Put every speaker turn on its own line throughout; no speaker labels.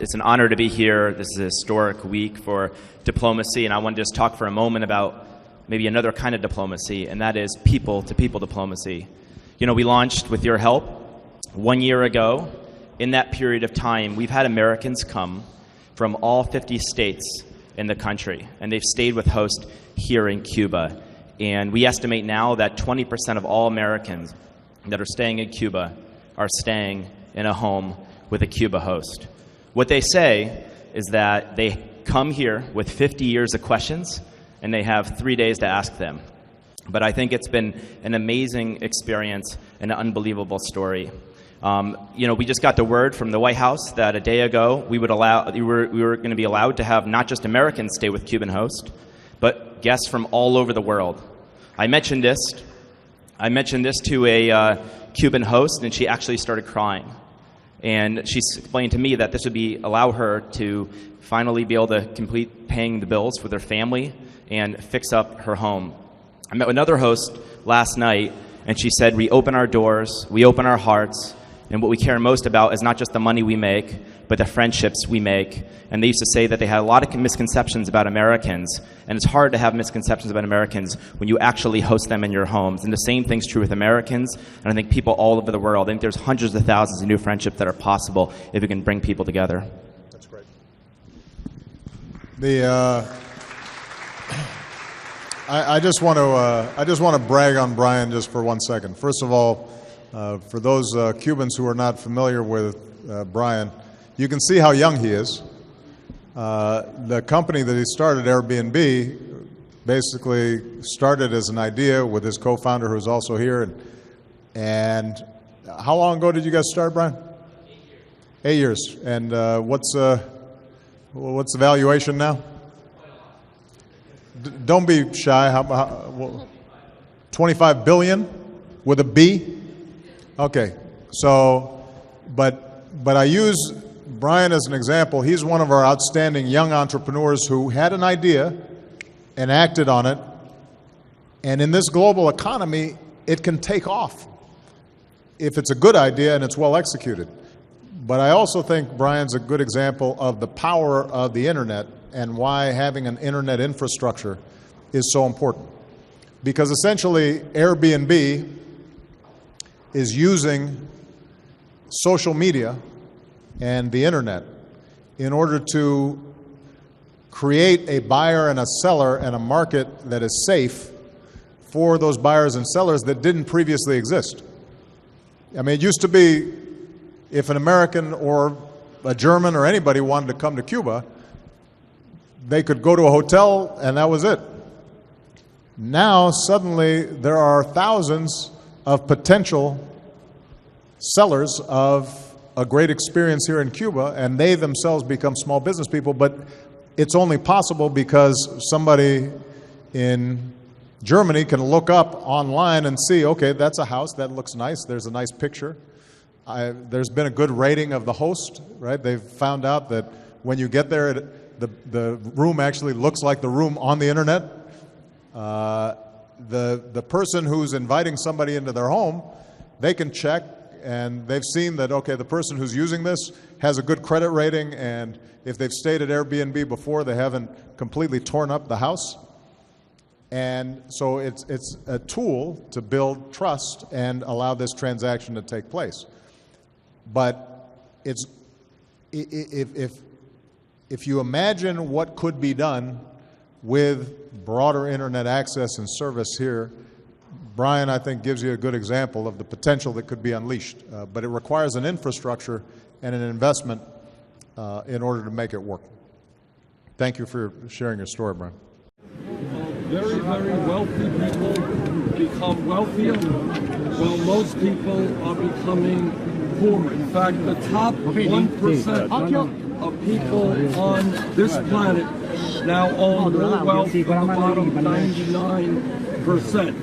It's an honor to be here. This is a historic week for diplomacy, and I want to just talk for a moment about maybe another kind of diplomacy, and that is people-to-people diplomacy. You know, we launched with your help 1 year ago. In that period of time, we've had Americans come from all 50 states in the country, and they've stayed with host here in Cuba. And we estimate now that 20% of all Americans that are staying in Cuba are staying in a home with a Cuba host. What they say is that they come here with 50 years of questions, and they have 3 days to ask them. But I think it's been an amazing experience and an unbelievable story. You know, we just got the word from the White House that a day ago we were going to be allowed to have not just Americans stay with Cuban host, but guests from all over the world. I mentioned this to a Cuban host, and she actually started crying. And she explained to me that this would allow her to finally be able to complete paying the bills for their family and fix up her home. I met with another host last night, and she said, we open our doors, we open our hearts, and what we care most about is not just the money we make, but the friendships we make. And they used to say that they had a lot of misconceptions about Americans, and it's hard to have misconceptions about Americans when you actually host them in your homes. And the same thing's true with Americans, and I think people all over the world. I think there's hundreds of thousands of new friendships that are possible if we can bring people together.
That's great. I just want to brag on Brian just for 1 second. First of all, for those Cubans who are not familiar with Brian, you can see how young he is. The company that he started, AirBnB, basically started as an idea with his co-founder, who's also here. And how long ago did you guys start, Brian? 8 years. And what's the valuation now? Don't be shy. How 25 billion with a B? Okay. So, but I use Brian as an example. He's one of our outstanding young entrepreneurs who had an idea and acted on it. And in this global economy, it can take off if it's a good idea and it's well executed. But I also think Brian's a good example of the power of the internet and why having an internet infrastructure is so important. Because essentially, Airbnb is using social media and the internet in order to create a buyer and a seller and a market that is safe for those buyers and sellers that didn't previously exist. I mean, it used to be if an American or a German or anybody wanted to come to Cuba, they could go to a hotel and that was it. Now, suddenly, there are thousands of potential sellers of a great experience here in Cuba, and they themselves become small business people, but it's only possible because somebody in Germany can look up online and see, okay, that's a house, that looks nice, there's a nice picture. There's been a good rating of the host, right? They've found out that when you get there, the room actually looks like the room on the internet. The person who's inviting somebody into their home, they can check, and they've seen that, okay, the person who's using this has a good credit rating, and if they've stayed at Airbnb before, they haven't completely torn up the house. And so it's a tool to build trust and allow this transaction to take place. But it's if you imagine what could be done with broader internet access and service here, Brian, I think, gives you a good example of the potential that could be unleashed. But it requires an infrastructure and an investment in order to make it work. Thank you for sharing your story, Brian.
Very, very wealthy people become wealthier, while most people are becoming poorer. In fact, the top 1% of people on this planet now own more wealth than the bottom 99%.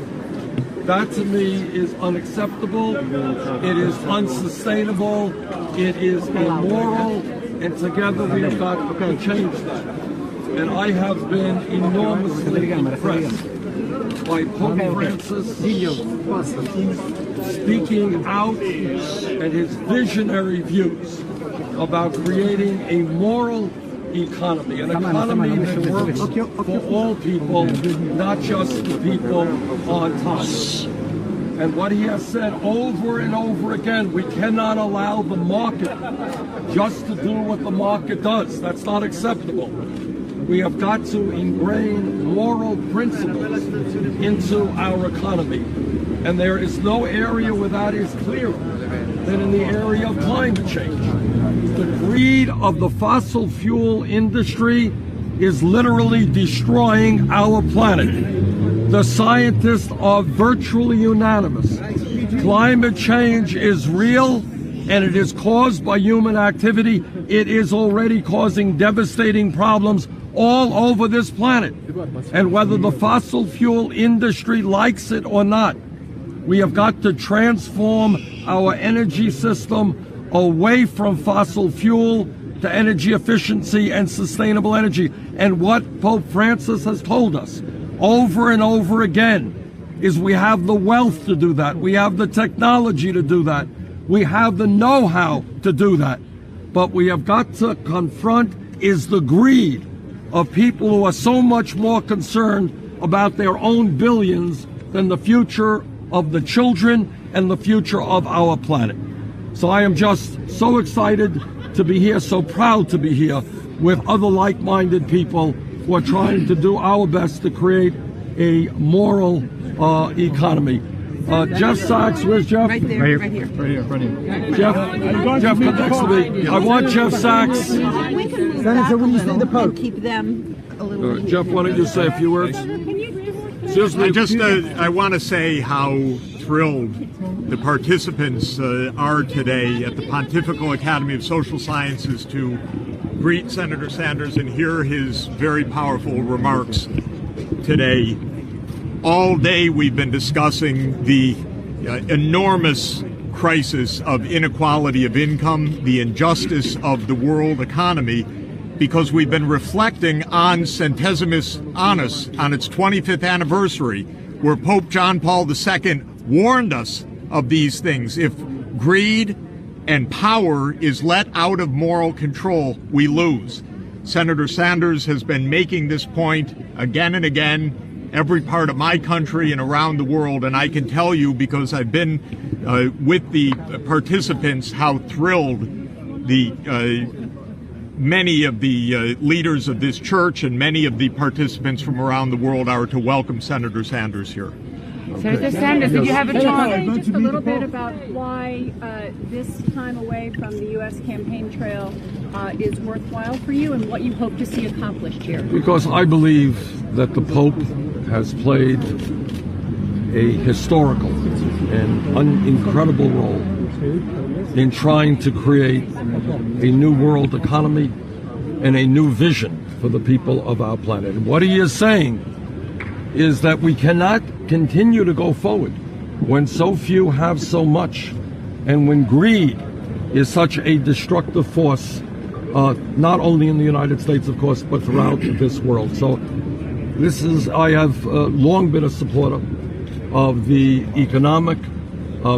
That to me is unacceptable, it is unsustainable, it is immoral, and together we have got to change that. And I have been enormously impressed by Pope Francis speaking out and his visionary views. about creating a moral economy, an economy that works for all people, not just the people on top. And what he has said over and over again, we cannot allow the market just to do what the market does. That's not acceptable. We have got to ingrain moral principles into our economy. And there is no area where that is clearer than in the area of climate change. The greed of the fossil fuel industry is literally destroying our planet. The scientists are virtually unanimous. Climate change is real, and it is caused by human activity. It is already causing devastating problems all over this planet. And whether the fossil fuel industry likes it or not, we have got to transform our energy system away from fossil fuel to energy efficiency and sustainable energy. And what Pope Francis has told us over and over again is we have the wealth to do that. We have the technology to do that. We have the know-how to do that. But we have got to confront is the greed of people who are so much more concerned about their own billions than the future of the children and the future of our planet. So I am just so excited to be here, so proud to be here with other like-minded people who are trying to do our best to create a moral economy. Jeff Sachs, where's Jeff?
Right there, right here.
Right here, right here. Jeff, come next to me. I want Jeff Sachs.
We can move back a little and keep them a little bit.
Jeff, why don't you say a few words? Excuse me.
I want to say how thrilled the participants are today at the Pontifical Academy of Social Sciences to greet Senator Sanders and hear his very powerful remarks today. All day we've been discussing the enormous crisis of inequality of income, the injustice of the world economy, because we've been reflecting on Centesimus Annus, on its 25th anniversary, where Pope John Paul II warned us of these things. If greed and power is let out of moral control, we lose. Senator Sanders has been making this point again and again, every part of my country and around the world, and I can tell you, because I've been with the participants, how thrilled the many of the leaders of this church and many of the participants from around the world are to welcome Senator Sanders here.
Senator Sanders, did you have a chance?
Just a little bit about why this time away from the U.S. campaign trail is worthwhile for you and what you hope to see accomplished here.
Because I believe that the Pope has played a historical and incredible role in trying to create a new world economy and a new vision for the people of our planet. And what he is saying is that we cannot continue to go forward when so few have so much, and when greed is such a destructive force, not only in the United States, of course, but throughout this world. So I have long been a supporter of the economic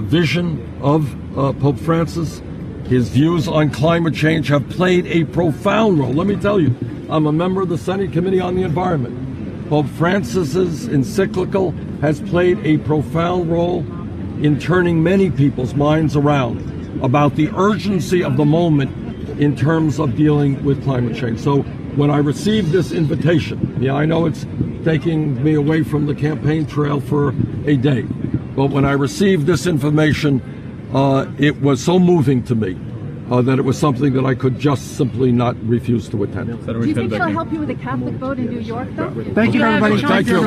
vision of Pope Francis. His views on climate change have played a profound role. Let me tell you, I'm a member of the Senate Committee on the Environment. Pope Francis's encyclical has played a profound role in turning many people's minds around about the urgency of the moment in terms of dealing with climate change. So when I received this invitation, I know it's taking me away from the campaign trail for a day, but when I received this information, it was so moving to me that it was something that I could just simply not refuse to attend.
Do you think it'll help you with a Catholic vote in New York, though?
Thank you, everybody. Thank you,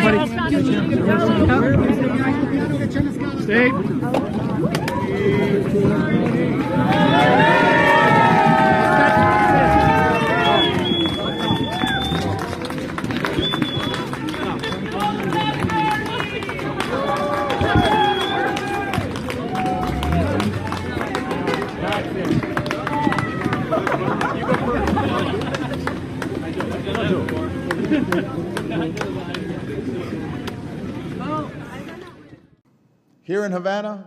Here in Havana,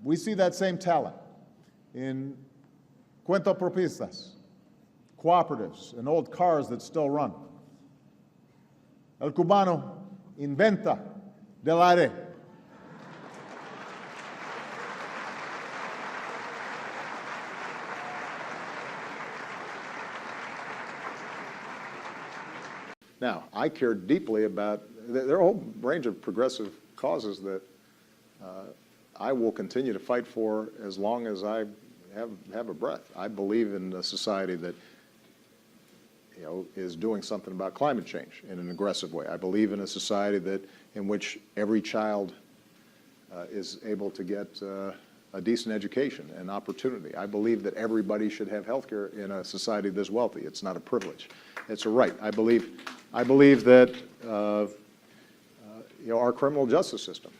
we see that same talent in cuentapropistas, cooperatives, and old cars that still run. El cubano inventa del aire. Now, I care deeply about, there are a whole range of progressive causes that I will continue to fight for as long as I have a breath. I believe in a society that, you know, is doing something about climate change in an aggressive way. I believe in a society that, in which every child is able to get a decent education and opportunity. I believe that everybody should have health care in a society this wealthy. It's not a privilege. It's a right. I believe that you know, our criminal justice system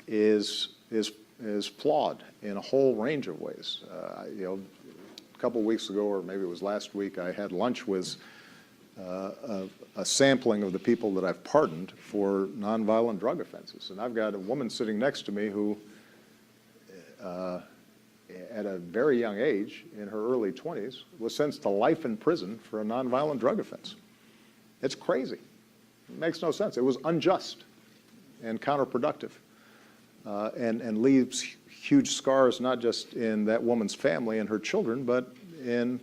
is flawed in a whole range of ways. You know, a couple of weeks ago, or maybe it was last week, I had lunch with a sampling of the people that I've pardoned for nonviolent drug offenses, and I've got a woman sitting next to me who, at a very young age, in her early 20s, was sentenced to life in prison for a nonviolent drug offense. It's crazy. It makes no sense. It was unjust and counterproductive, and leaves huge scars not just in that woman's family and her children, but in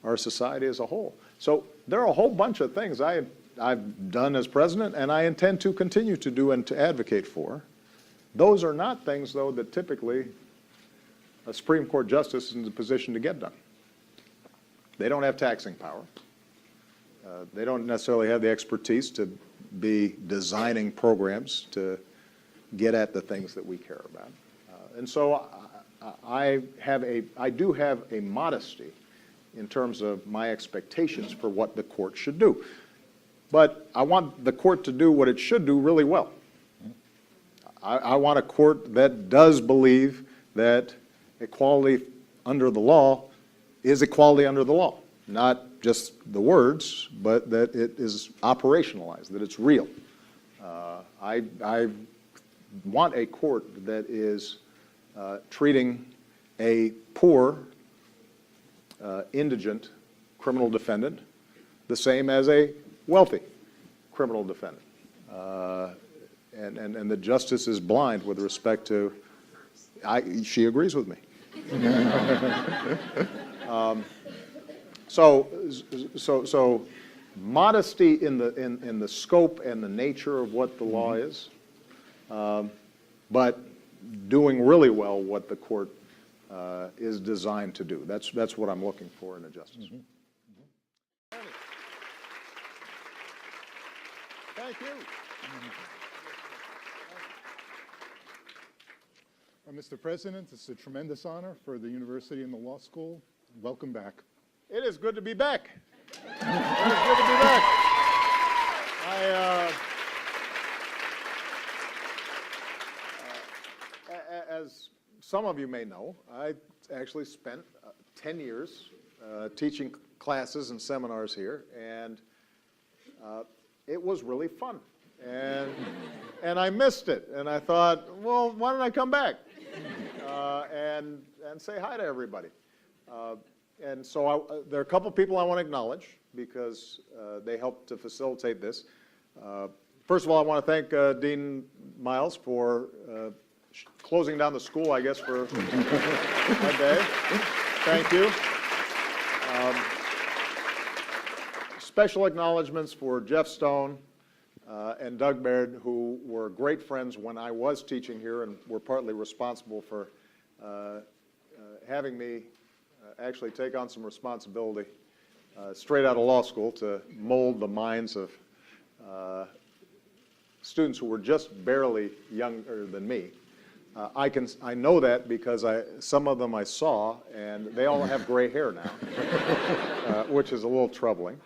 our society as a whole. So there are a whole bunch of things I've done as president, and I intend to continue to do and to advocate for. Those are not things, though, that typically a Supreme Court justice is in a position to get done. They don't have taxing power. They don't necessarily have the expertise to be designing programs to get at the things that we care about. And so I do have a modesty in terms of my expectations for what the court should do. But I want the court to do what it should do really well. I want a court that does believe that equality under the law is equality under the law, not just the words, but that it is operationalized, that it's real. I want a court that is treating a poor, indigent criminal defendant the same as a wealthy criminal defendant. And the justice is blind with respect to, she agrees with me. So modesty in the scope and the nature of what the law is, but doing really well what the court is designed to do. That's what I'm looking for in a justice. Thank you.
Mr. President, it's a tremendous honor for the university and the law school. Welcome back.
It is good to be back. It is good to be back. As some of you may know, I actually spent 10 years teaching classes and seminars here, and it was really fun. And I missed it, and I thought, well, why don't I come back and say hi to everybody? And so there are a couple people I want to acknowledge because they helped to facilitate this. First of all, I want to thank Dean Miles for closing down the school, I guess, for a day. Thank you. Special acknowledgments for Jeff Stone and Doug Baird, who were great friends when I was teaching here and were partly responsible for having me actually take on some responsibility straight out of law school to mold the minds of students who were just barely younger than me. I know that because some of them I saw, and they all have gray hair now, which is a little troubling.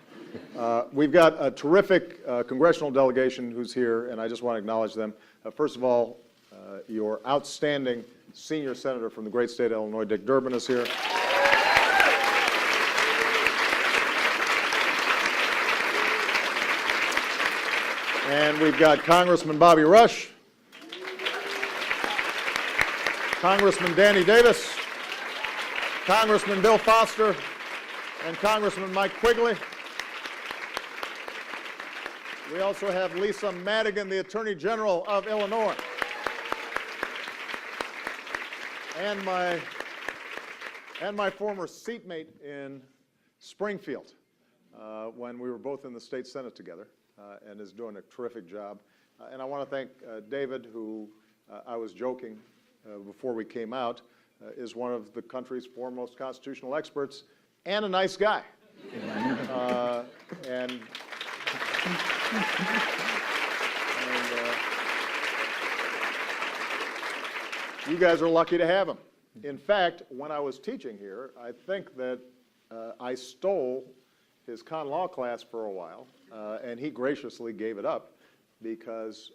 We've got a terrific congressional delegation who's here, and I just want to acknowledge them. First of all, your outstanding senior senator from the great state of Illinois, Dick Durbin, is here. And we've got Congressman Bobby Rush, Congressman Danny Davis, Congressman Bill Foster and Congressman Mike Quigley. We also have Lisa Madigan, the Attorney General of Illinois. And my former seatmate in Springfield when we were both in the state Senate together, and is doing a terrific job. And I want to thank David, who I was joking before we came out, is one of the country's foremost constitutional experts and a nice guy. And you guys are lucky to have him. In fact, when I was teaching here, I think that I stole his con law class for a while, and he graciously gave it up because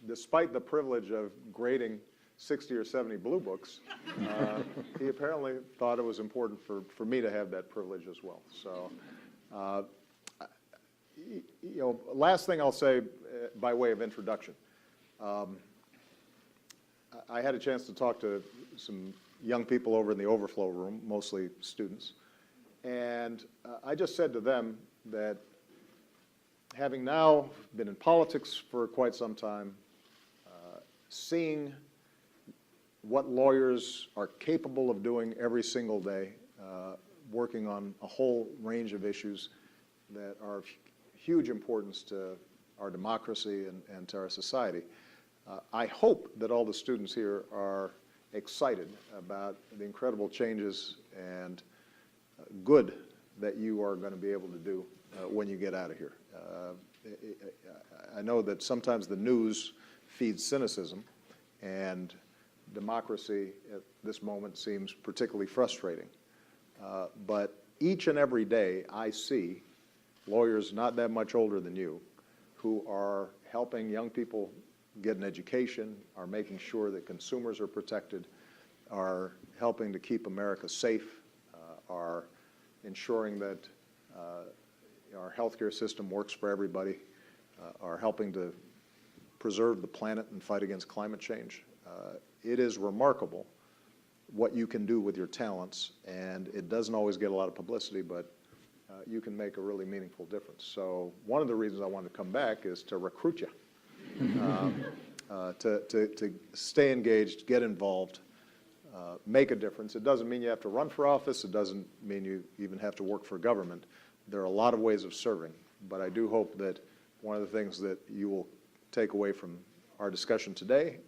despite the privilege of grading 60 or 70 blue books, he apparently thought it was important for me to have that privilege as well. So, last thing I'll say by way of introduction. I had a chance to talk to some young people over in the overflow room, mostly students, and I just said to them that having now been in politics for quite some time, seeing what lawyers are capable of doing every single day, working on a whole range of issues that are of huge importance to our democracy and to our society. I hope that all the students here are excited about the incredible changes and good that you are going to be able to do when you get out of here. I know that sometimes the news feeds cynicism, and democracy at this moment seems particularly frustrating. But each and every day I see lawyers not that much older than you who are helping young people get an education, are making sure that consumers are protected, are helping to keep America safe, are ensuring that our healthcare system works for everybody, are helping to preserve the planet and fight against climate change. It is remarkable what you can do with your talents, and it doesn't always get a lot of publicity, but you can make a really meaningful difference. So one of the reasons I wanted to come back is to recruit you, to stay engaged, get involved, make a difference. It doesn't mean you have to run for office. It doesn't mean you even have to work for government. There are a lot of ways of serving, but I do hope that one of the things that you will take away from our discussion today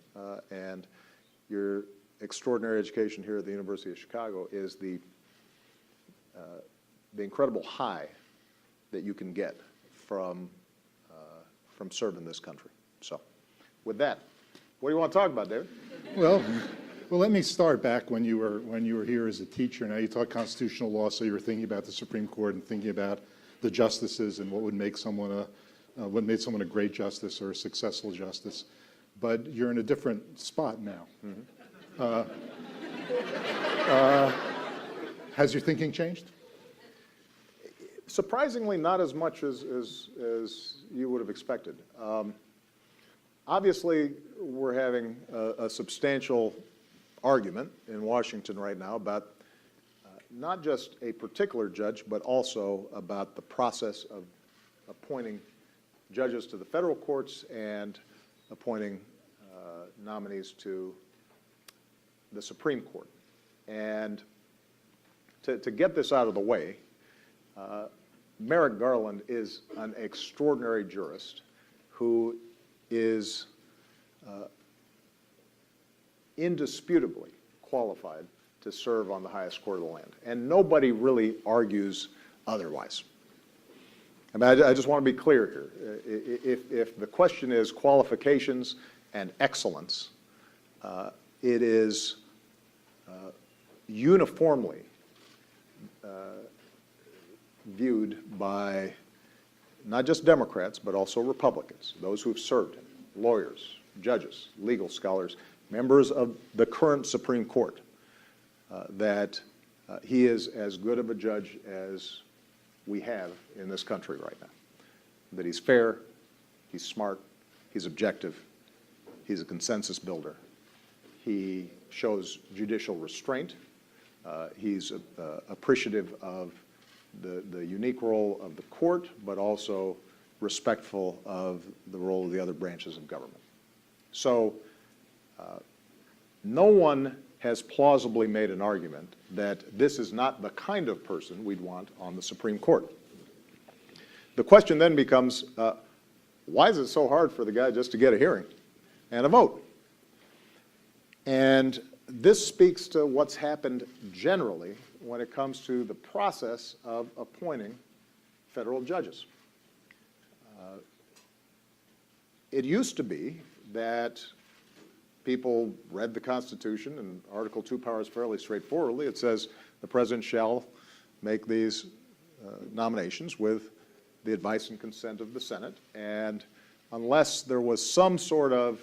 and your extraordinary education here at the University of Chicago is the incredible high that you can get from serving this country. So with that, what do you want to talk about, David?
Well, let me start back when you were here as a teacher. Now you taught constitutional law, so you were thinking about the Supreme Court and thinking about the justices and what would make someone what made someone a great justice or a successful justice. But you're in a different spot now. Mm-hmm. Has your thinking changed?
Surprisingly, not as much as you would have expected. Obviously, we're having a substantial argument in Washington right now about not just a particular judge, but also about the process of appointing judges to the federal courts and appointing nominees to the Supreme Court. And to get this out of the way, Merrick Garland is an extraordinary jurist who is indisputably qualified to serve on the highest court of the land. And nobody really argues otherwise. I mean, I just want to be clear here. If the question is qualifications and excellence, it is uniformly viewed by not just Democrats, but also Republicans, those who've served him, lawyers, judges, legal scholars, members of the current Supreme Court, that he is as good of a judge as we have in this country right now. That he's fair, he's smart, he's objective, he's a consensus builder. He shows judicial restraint,
He's appreciative of the unique role of the court, but also respectful of the role of the other branches of government. So no one has plausibly made an argument that this is not the kind of person we'd want on the Supreme Court. The question then becomes, why is it so hard for the guy just to get a hearing and a vote? And this speaks to what's happened generally when it comes to the process of appointing federal judges. It used to be that people read the Constitution, and Article 2 powers fairly straightforwardly. It says the president shall make these nominations with the advice and consent of the Senate, and unless there was some sort of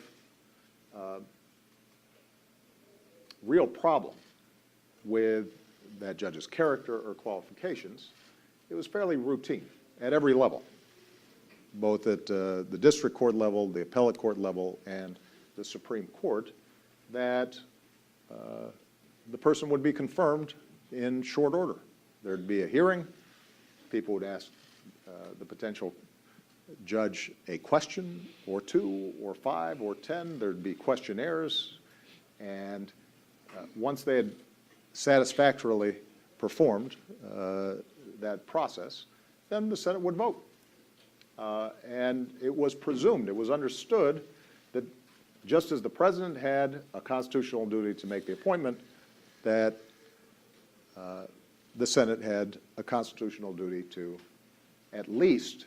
real problem with that judge's character or qualifications, it was fairly routine at every level, both at the district court level, the appellate court level, and the Supreme Court, that the person would be confirmed in short order. There'd be a hearing. People would ask the potential judge a question or two or 5 or 10. There'd be questionnaires, and once they had satisfactorily performed that process, then the Senate would vote. And it was presumed, it was understood that just as the president had a constitutional duty to make the appointment, that the Senate had a constitutional duty to at least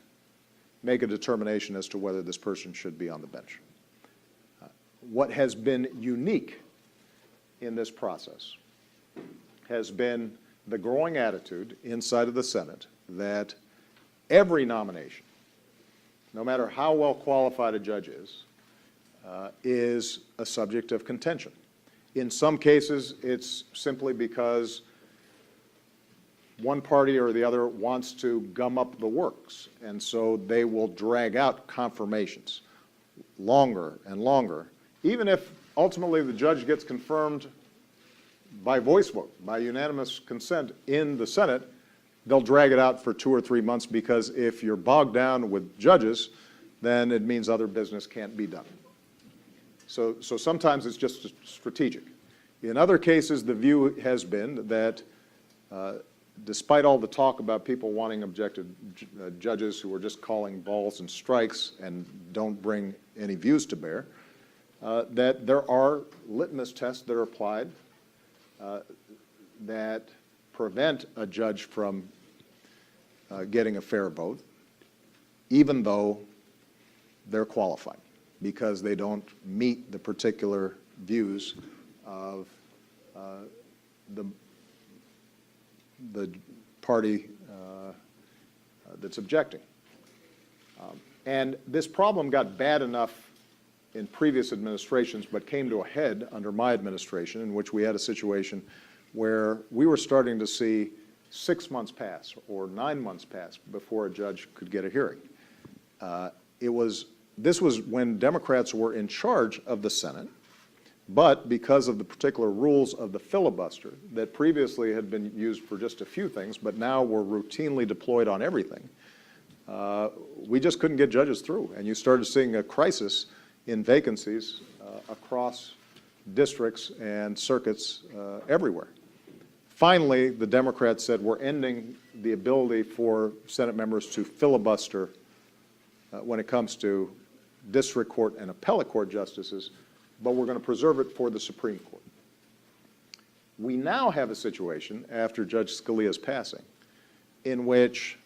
make a determination as to whether this person should be on the bench. What has been unique in this process has been the growing attitude inside of the Senate that every nomination, no matter how well qualified a judge is a subject of contention. In some cases, it's simply because one party or the other wants to gum up the works, and so they will drag out confirmations longer and longer. Even if ultimately the judge gets confirmed by voice vote, by unanimous consent in the Senate, they'll drag it out for 2 or 3 months, because if you're bogged down with judges, then it means other business can't be done. So sometimes it's just strategic. In other cases, the view has been that despite all the talk about people wanting objective judges who are just calling balls and strikes and don't bring any views to bear, that there are litmus tests that are applied that prevent a judge from getting a fair vote, even though they're qualified, because they don't meet the particular views of the party that's objecting. And this problem got bad enough in previous administrations, but came to a head under my administration, in which we had a situation where we were starting to see 6 months pass or 9 months pass before a judge could get a hearing. This was when Democrats were in charge of the Senate, but because of the particular rules of the filibuster that previously had been used for just a few things, but now were routinely deployed on everything, we just couldn't get judges through. And you started seeing a crisis in vacancies across districts and circuits everywhere. Finally, the Democrats said, we're ending the ability for Senate members to filibuster when it comes to district court and appellate court justices, but we're going to preserve it for the Supreme Court. We now have a situation, after Judge Scalia's passing, in which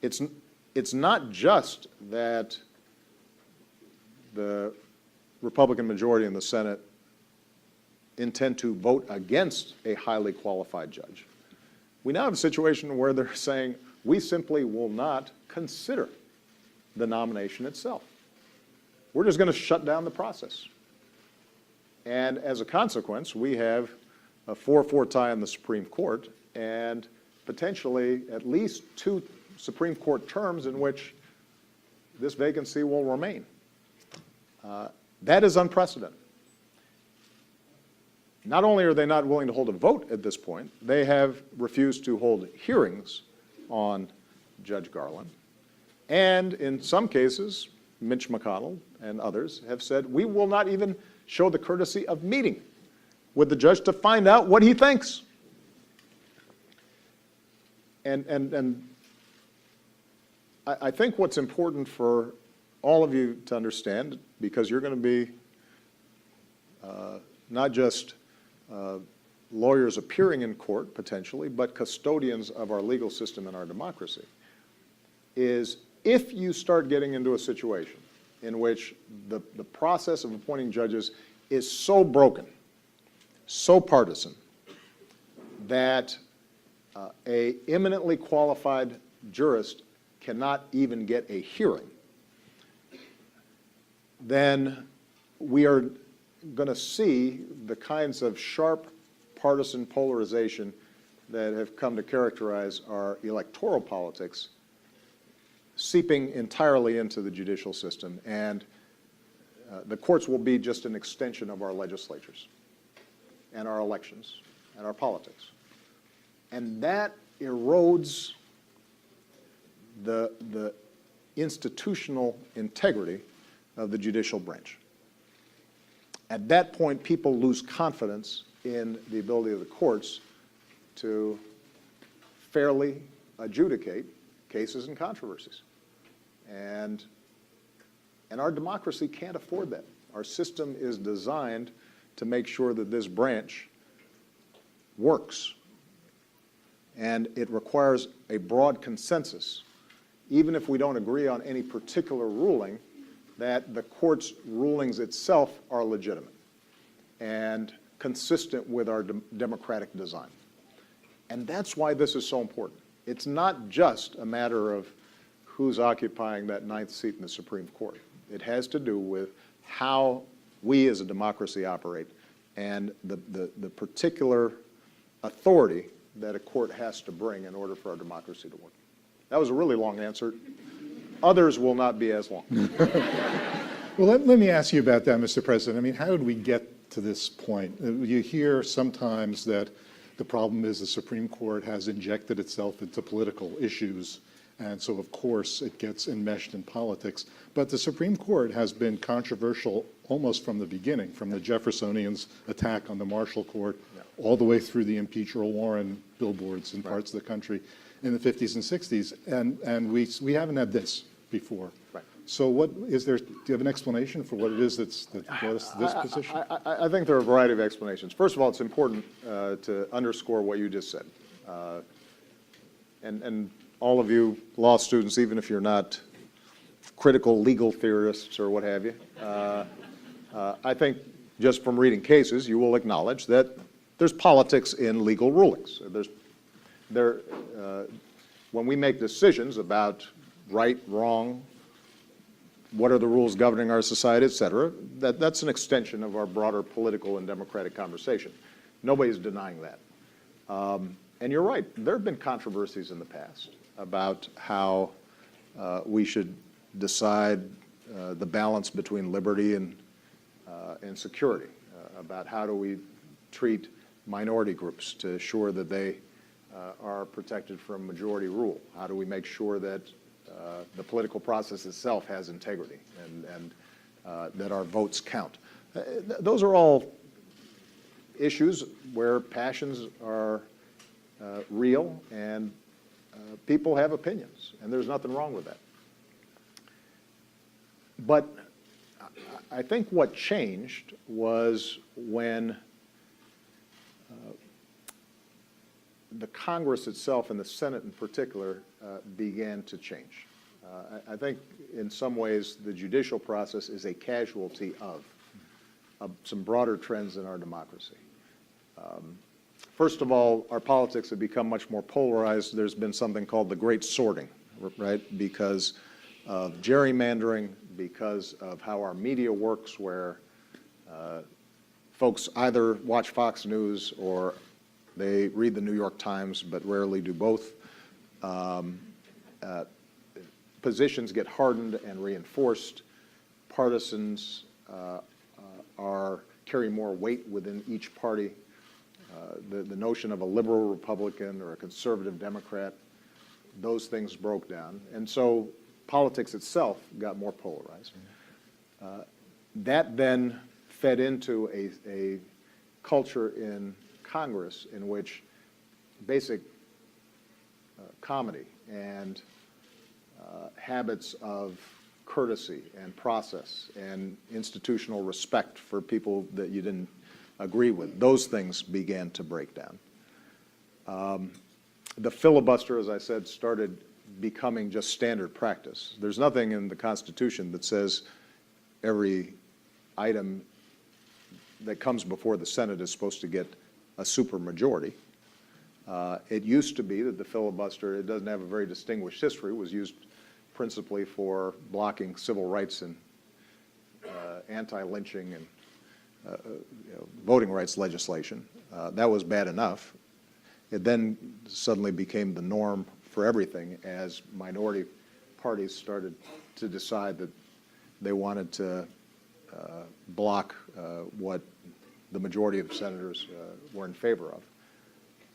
it's not just that the Republican majority in the Senate intend to vote against a highly qualified judge. We now have a situation where they're saying, we simply will not consider the nomination itself. We're just going to shut down the process. And as a consequence, we have a 4-4 tie in the Supreme Court, and potentially at least 2 Supreme Court terms in which this vacancy will remain. That is unprecedented. not only are they not willing to hold a vote at this point, they have refused to hold hearings on Judge Garland. And in some cases, Mitch McConnell and others have said, we will not even show the courtesy of meeting with the judge to find out what he thinks. And I think what's important for all of you to understand, because you're going to be not just lawyers appearing in court, potentially, but custodians of our legal system and our democracy, is if you start getting into a situation in which the process of appointing judges is so broken, so partisan, that a eminently qualified jurist cannot even get a hearing, then we are going to see the kinds of sharp partisan polarization that have come to characterize our electoral politics seeping entirely into the judicial system, and the courts will be just an extension of our legislatures and our elections and our politics. And that erodes the institutional integrity of the judicial branch. At that point, people lose confidence in the ability of the courts to fairly adjudicate cases and controversies. And our democracy can't afford that. Our system is designed to make sure that this branch works. And it requires a broad consensus, even if we don't agree on any particular ruling, that the court's rulings itself are legitimate and consistent with our democratic design. And that's why this is so important. It's not just a matter of who's occupying that 9th seat in the Supreme Court. It has to do with how we as a democracy operate and the particular authority that a court has to bring in order for our democracy to work. That was a really long answer. Others will not be as long.
Well, let me ask you about that, Mr. President. I mean, how did we get to this point? You hear sometimes that the problem is the Supreme Court has injected itself into political issues, and so, of course, it gets enmeshed in politics. But the Supreme Court has been controversial almost from the beginning, from the Jeffersonians' attack on the Marshall Court, all the way through the impeach Earl Warren billboards in parts of the country in the 50s and 60s. And we haven't had this before. Right. So what is there? Do you have an explanation for what it is that brought us to this position?
I think there are a variety of explanations. First of all, it's important to underscore what you just said. And all of you law students, even if you're not critical legal theorists or what have you, I think just from reading cases, you will acknowledge that there's politics in legal rulings. When we make decisions about right, wrong, what are the rules governing our society, et cetera, that's an extension of our broader political and democratic conversation. Nobody's denying that. And you're right, there have been controversies in the past about how we should decide the balance between liberty and security, about how do we treat minority groups to ensure that they are protected from majority rule. How do we make sure that the political process itself has integrity and that our votes count? Those are all issues where passions are real and people have opinions, and there's nothing wrong with that. But I think what changed was when the Congress itself and the Senate in particular began to change. I think in some ways the judicial process is a casualty of some broader trends in our democracy. First of all, our politics have become much more polarized. There's been something called the great sorting, right? Because of gerrymandering, because of how our media works, where folks either watch Fox News or they read the New York Times, but rarely do both. Positions get hardened and reinforced. Partisans are carry more weight within each party. The notion of a liberal Republican or a conservative Democrat, those things broke down. And so politics itself got more polarized. That then fed into a culture in Congress in which basic comedy and habits of courtesy and process and institutional respect for people that you didn't agree with, those things began to break down. The filibuster, as I said, started becoming just standard practice. There's nothing in the Constitution that says every item that comes before the Senate is supposed to get a supermajority. It used to be that the filibuster, it doesn't have a very distinguished history, was used principally for blocking civil rights and anti-lynching and voting rights legislation. That was bad enough. It then suddenly became the norm for everything as minority parties started to decide that they wanted to block what the majority of senators were in favor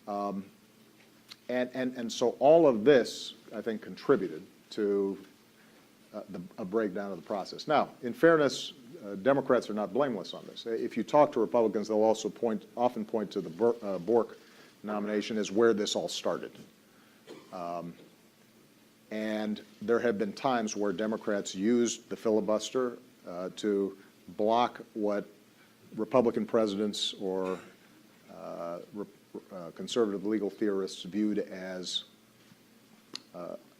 of. And so all of this, I think, contributed to a breakdown of the process. Now, in fairness, Democrats are not blameless on this. If you talk to Republicans, they'll also often point to the Bork nomination as where this all started. And there have been times where Democrats used the filibuster to block what Republican presidents or conservative legal theorists viewed as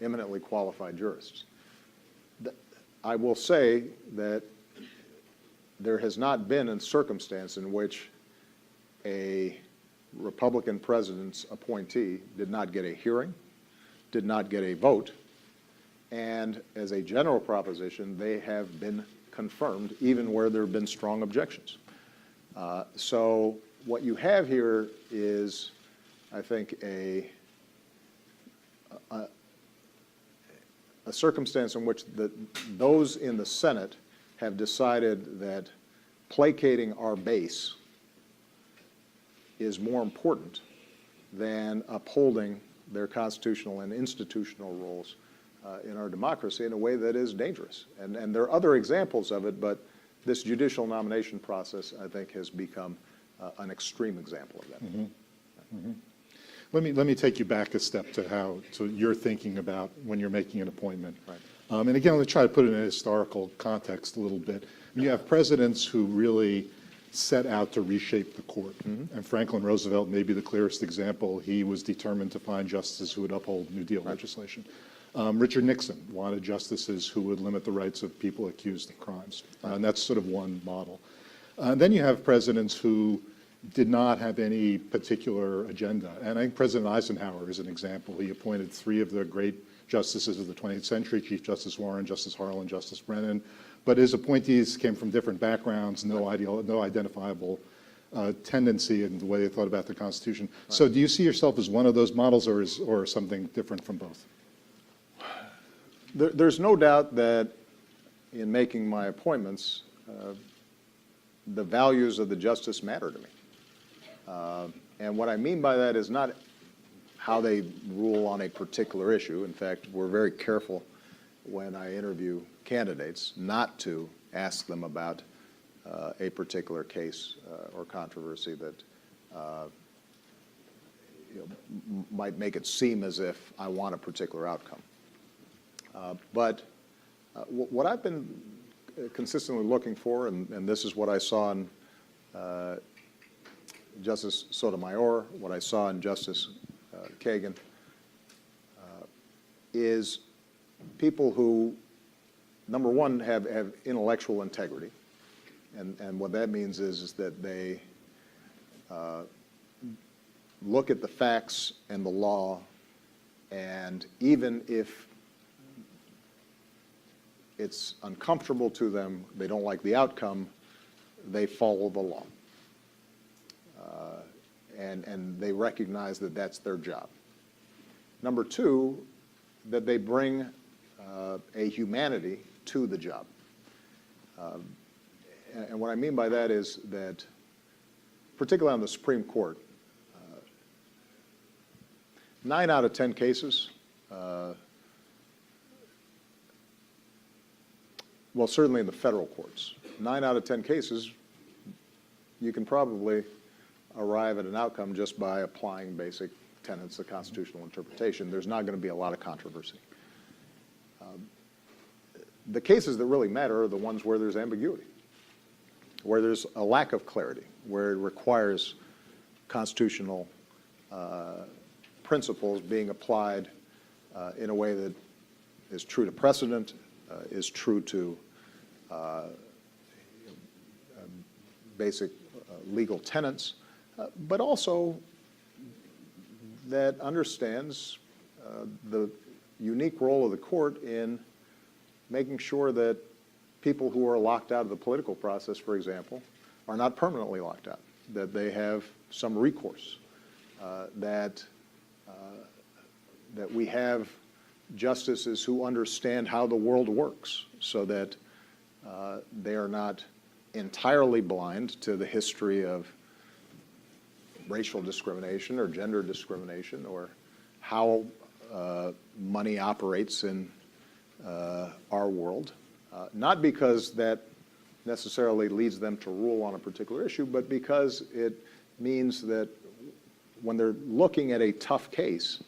eminently qualified jurists. I will say that there has not been a circumstance in which a Republican president's appointee did not get a hearing, did not get a vote, and as a general proposition, they have been confirmed even where there have been strong objections. So what you have here is, I think, a circumstance in which those in the Senate have decided that placating our base is more important than upholding their constitutional and institutional roles in our democracy in a way that is dangerous. And there are other examples of it, but this judicial nomination process, I think, has become an extreme example of that.
Mm-hmm. Mm-hmm. Let me take you back a step to you're thinking about when you're making an appointment.
Right.
And again, let me try to put it in a historical context a little bit. You have presidents who really set out to reshape the court. Mm-hmm. And Franklin Roosevelt may be the clearest example. He was determined to find justices who would uphold New Deal legislation. Richard Nixon wanted justices who would limit the rights of people accused of crimes. And that's sort of one model. Then you have presidents who did not have any particular agenda. And I think President Eisenhower is an example. He appointed 3 of the great justices of the 20th century, Chief Justice Warren, Justice Harlan, Justice Brennan. But his appointees came from different backgrounds, no identifiable tendency in the way they thought about the Constitution. Right. So do you see yourself as one of those models or something different from both?
There's no doubt that in making my appointments, the values of the justice matter to me. And what I mean by that is not how they rule on a particular issue. In fact, we're very careful when I interview candidates not to ask them about a particular case or controversy that might make it seem as if I want a particular outcome. But what I've been consistently looking for, and this is what I saw in Justice Sotomayor, what I saw in Justice Kagan, is people who, number one, have intellectual integrity. And what that means is that they look at the facts and the law, and even if it's uncomfortable to them, they don't like the outcome, they follow the law. And they recognize that that's their job. Number two, that they bring a humanity to the job. And what I mean by that is that, particularly on the Supreme Court, 9 out of 10 cases, well, certainly in the federal courts, 9 out of 10 cases, you can probably arrive at an outcome just by applying basic tenets of constitutional interpretation. There's not going to be a lot of controversy. The cases that really matter are the ones where there's ambiguity, where there's a lack of clarity, where it requires constitutional principles being applied in a way that is true to precedent, is true to basic legal tenets, but also that understands the unique role of the court in making sure that people who are locked out of the political process, for example, are not permanently locked out, that they have some recourse, that we have justices who understand how the world works so that they are not entirely blind to the history of racial discrimination or gender discrimination or how money operates in our world, not because that necessarily leads them to rule on a particular issue, but because it means that when they're looking at a tough case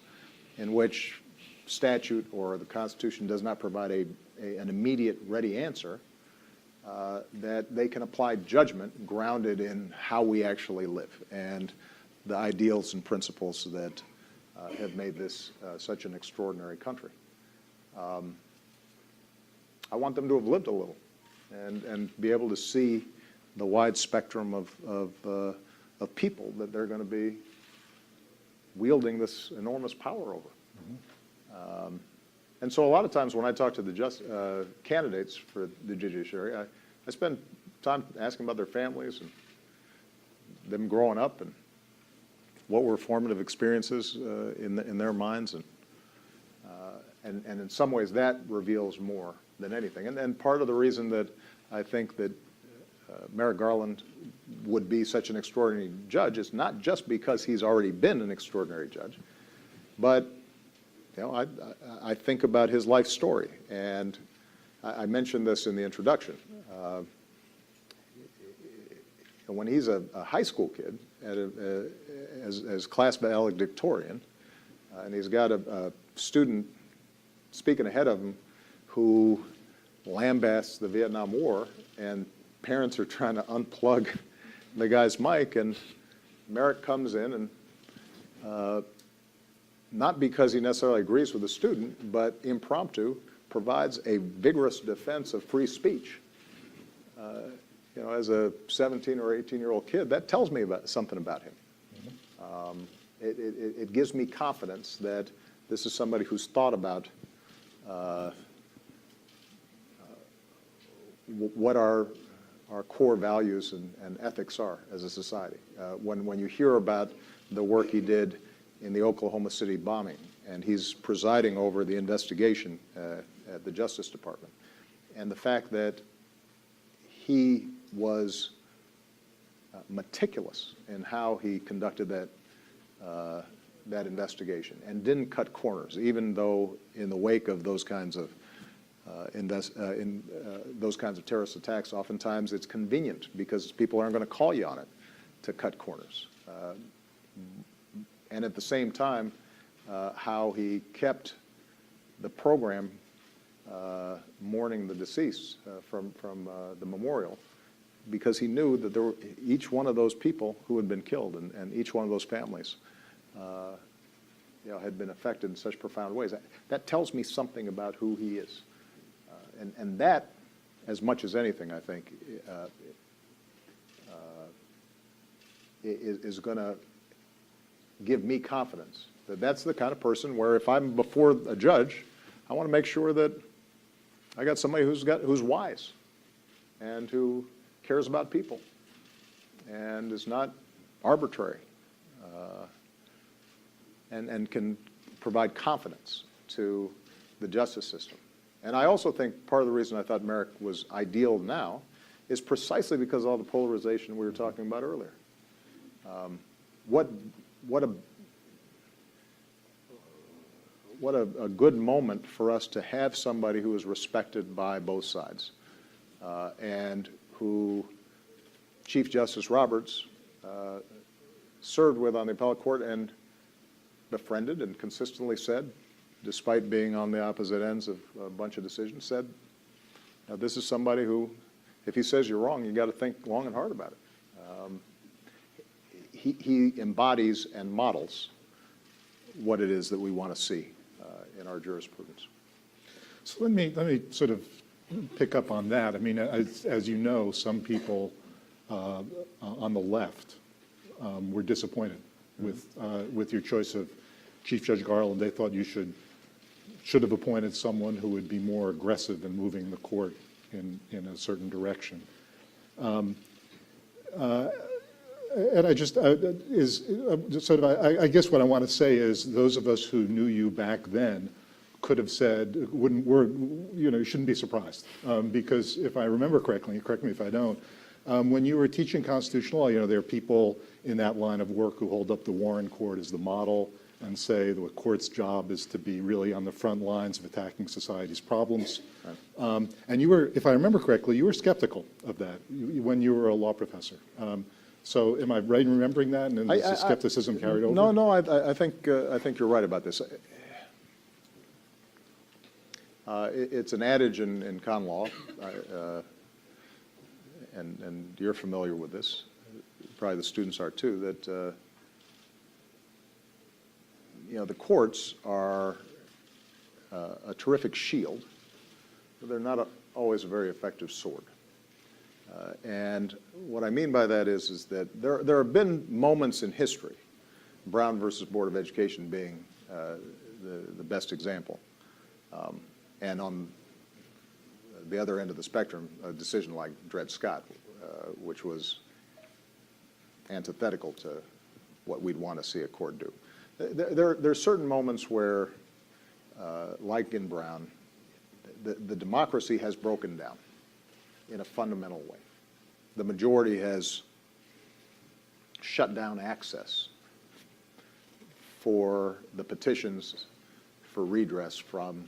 in which statute or the Constitution does not provide an immediate ready answer, that they can apply judgment grounded in how we actually live and the ideals and principles that have made this such an extraordinary country. I want them to have lived a little and be able to see the wide spectrum of people that they're going to be wielding this enormous power over. And so a lot of times when I talk to the candidates for the judiciary, I spend time asking about their families and them growing up and what were formative experiences in their minds. And in some ways that reveals more than anything. And part of the reason that I think that Merrick Garland would be such an extraordinary judge is not just because he's already been an extraordinary judge, but I think about his life story. And I mentioned this in the introduction. When he's a high school kid, as class valedictorian, and he's got a student speaking ahead of him who lambasts the Vietnam War, and parents are trying to unplug the guy's mic, and Merrick comes in and not because he necessarily agrees with the student, but impromptu provides a vigorous defense of free speech. As a 17 or 18-year-old kid, that tells me something about him. It gives me confidence that this is somebody who's thought about what our core values and ethics are as a society. When you hear about the work he did in the Oklahoma City bombing, and he's presiding over the investigation at the Justice Department, and the fact that he was meticulous in how he conducted that investigation and didn't cut corners, even though in the wake of those kinds of those kinds of terrorist attacks, oftentimes it's convenient because people aren't going to call you on it to cut corners. And at the same time, how he kept the program mourning the deceased from the memorial, because he knew that each one of those people who had been killed and each one of those families had been affected in such profound ways. That tells me something about who he is. And that, as much as anything, I think, is going to give me confidence that that's the kind of person where if I'm before a judge, I want to make sure that I got somebody who's wise and who cares about people and is not arbitrary and can provide confidence to the justice system. And I also think part of the reason I thought Merrick was ideal now is precisely because of all the polarization we were talking about earlier. What a good moment for us to have somebody who is respected by both sides, and who Chief Justice Roberts served with on the appellate court and befriended and consistently said, despite being on the opposite ends of a bunch of decisions, said, this is somebody who, if he says you're wrong, you got to think long and hard about it. He embodies and models what it is that we want to see in our jurisprudence.
So let me sort of pick up on that. I mean, as you know, some people on the left were disappointed with your choice of Chief Judge Garland. They thought you should have appointed someone who would be more aggressive in moving the court in a certain direction. And I just I guess what I want to say is those of us who knew you back then could have said, you shouldn't be surprised. Because if I remember correctly, correct me if I don't, when you were teaching constitutional law, there are people in that line of work who hold up the Warren Court as the model and say the court's job is to be really on the front lines of attacking society's problems. Right. And you were, if I remember correctly, you were skeptical of that when you were a law professor. So am I right in remembering that, and then the skepticism carried over?
No, I think you're right about this. It's an adage in con law, and you're familiar with this. Probably the students are too. That the courts are a terrific shield, but they're not always a very effective sword. And what I mean by that is that there have been moments in history, Brown versus Board of Education being the best example, and on the other end of the spectrum, a decision like Dred Scott, which was antithetical to what we'd want to see a court do. There are certain moments where, like in Brown, the democracy has broken down in a fundamental way. The majority has shut down access for the petitions for redress from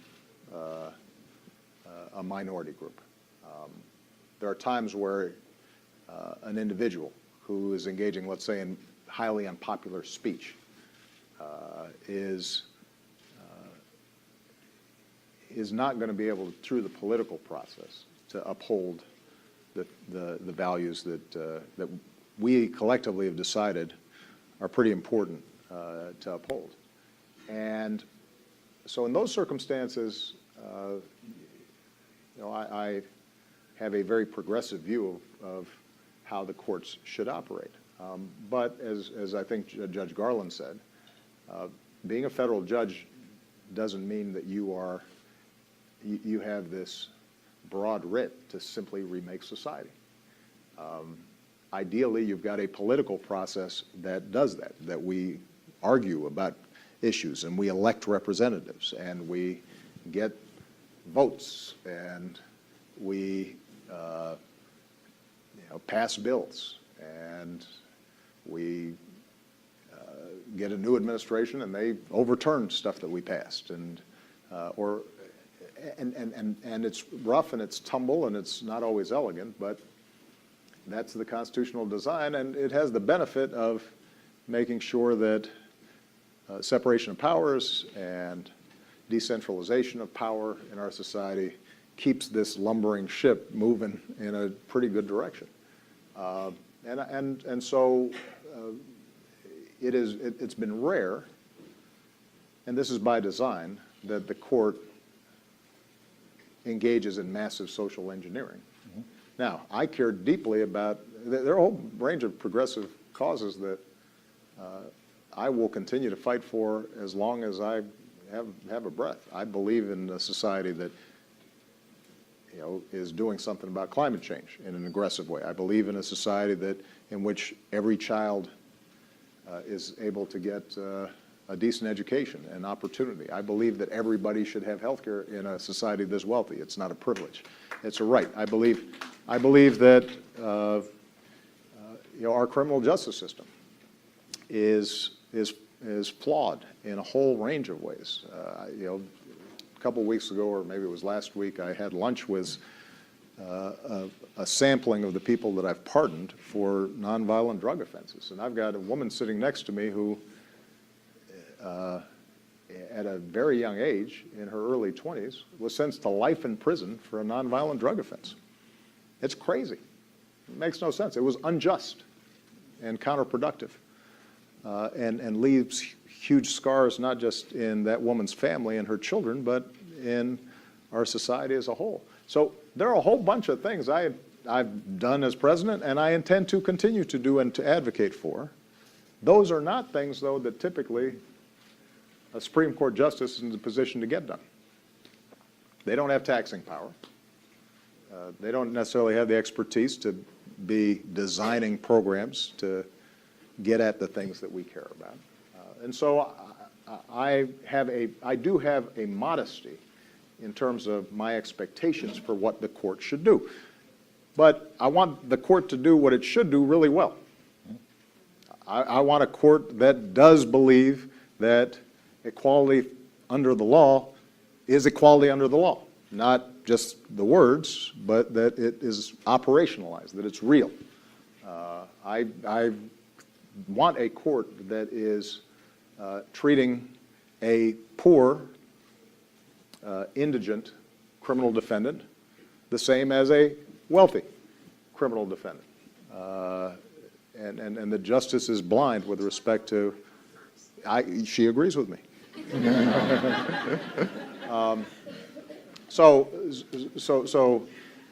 a minority group. There are times where an individual who is engaging, let's say, in highly unpopular speech is not going to be able to, through the political process, to uphold the values that we collectively have decided are pretty important to uphold. And so in those circumstances, I have a very progressive view of how the courts should operate. But as I think Judge Garland said, being a federal judge doesn't mean that you have this broad writ to simply remake society. Ideally, you've got a political process that does that we argue about issues, and we elect representatives, and we get votes, and we pass bills, and we get a new administration, and they overturn stuff that we passed, and it's rough and it's tumble and it's not always elegant, but that's the constitutional design, and it has the benefit of making sure that separation of powers and decentralization of power in our society keeps this lumbering ship moving in a pretty good direction. And so it's been rare, and this is by design, that the court engages in massive social engineering. Mm-hmm. Now, I care deeply about, there are a whole range of progressive causes that I will continue to fight for as long as I have a breath. I believe in a society that is doing something about climate change in an aggressive way. I believe in a society in which every child is able to get a decent education and opportunity. I believe that everybody should have health care in a society this wealthy. It's not a privilege. It's a right. I believe I believe that our criminal justice system is flawed in a whole range of ways. A couple of weeks ago, or maybe it was last week, I had lunch with a sampling of the people that I've pardoned for nonviolent drug offenses. And I've got a woman sitting next to me who, at a very young age, in her early 20s, was sentenced to life in prison for a nonviolent drug offense. It's crazy. It makes no sense. It was unjust and counterproductive, and leaves huge scars not just in that woman's family and her children, but in our society as a whole. So there are a whole bunch of things I've done as president, and I intend to continue to do and to advocate for. Those are not things, though, that typically a Supreme Court justice is in the position to get done. They don't have taxing power. They don't necessarily have the expertise to be designing programs to get at the things that we care about. And so I do have a modesty in terms of my expectations for what the court should do. But I want the court to do what it should do really well. I want a court that does believe that equality under the law is equality under the law, not just the words, but that it is operationalized, that it's real. I want a court that is treating a poor, indigent criminal defendant the same as a wealthy criminal defendant. And the justice is blind with respect to, she agrees with me. So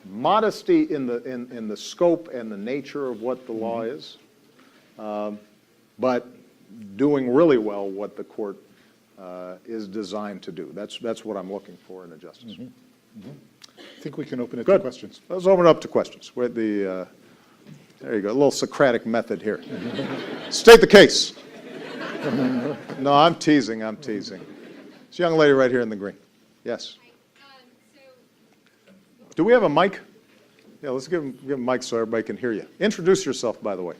modesty in the scope and the nature of what the law is, but doing really well what the court is designed to do. That's what I'm looking for in a justice.
I think we can open it to questions.
Let's open it up to questions. With the, there you go, a little Socratic method here. State the case. No, I'm teasing. This young lady right here in the green. Yes. Do we have a mic? Yeah, let's give him a mic so everybody can hear you. Introduce yourself, by the way.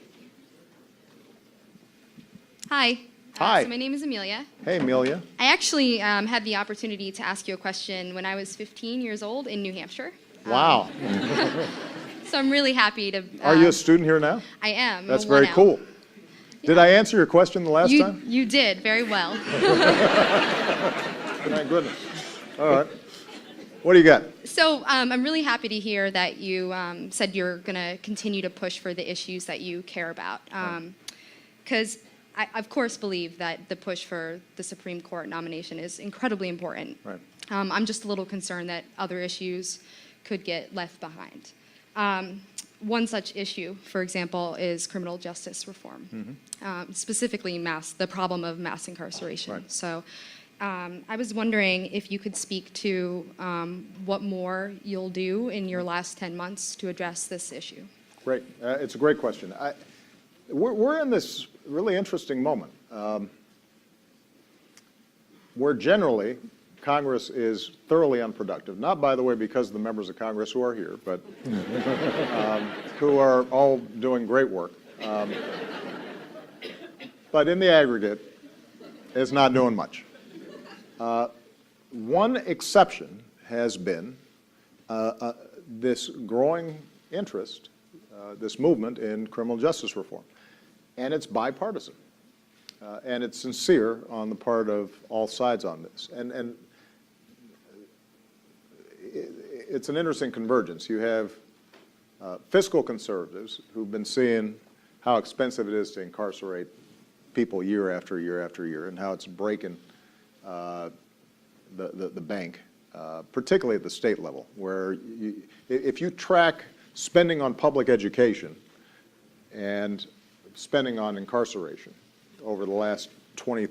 Hi.
Hi.
So my name is Amelia.
Hey, Amelia.
I actually had the opportunity to ask you a question when I was 15 years old in New Hampshire.
Wow.
So I'm really happy to...
Are you a student here now?
I am.
That's very cool. Yeah. Did I answer your question the last time?
You did, very well.
Thank goodness. All right. What do you got?
So I'm really happy to hear that you said you're going to continue to push for the issues that you care about. Because I, of course, believe that the push for the Supreme Court nomination is incredibly important. Right. I'm just a little concerned that other issues could get left behind. One such issue, for example, is criminal justice reform, specifically the problem of mass incarceration. Right. So I was wondering if you could speak to what more you'll do in your last 10 months to address this issue.
Great. It's a great question. We're in this really interesting moment where generally Congress is thoroughly unproductive, not, by the way, because of the members of Congress who are here, but who are all doing great work. But in the aggregate, it's not doing much. One exception has been this growing interest, this movement in criminal justice reform. And it's bipartisan. And it's sincere on the part of all sides on this. And it's an interesting convergence. You have fiscal conservatives who've been seeing how expensive it is to incarcerate people year after year after year, and how it's breaking the bank, particularly at the state level, where if you track spending on public education and spending on incarceration over the last 20,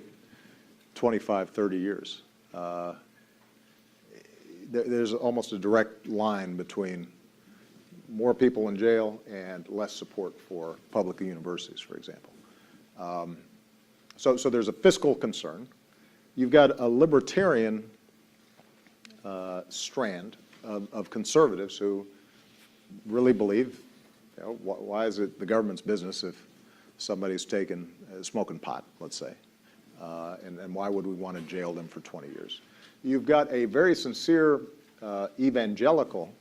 25, 30 years, there's almost a direct line between more people in jail and less support for public universities, for example. So there's a fiscal concern. You've got a libertarian strand of conservatives who really believe, why is it the government's business if somebody's smoking pot, let's say, and why would we want to jail them for 20 years? You've got a very sincere evangelical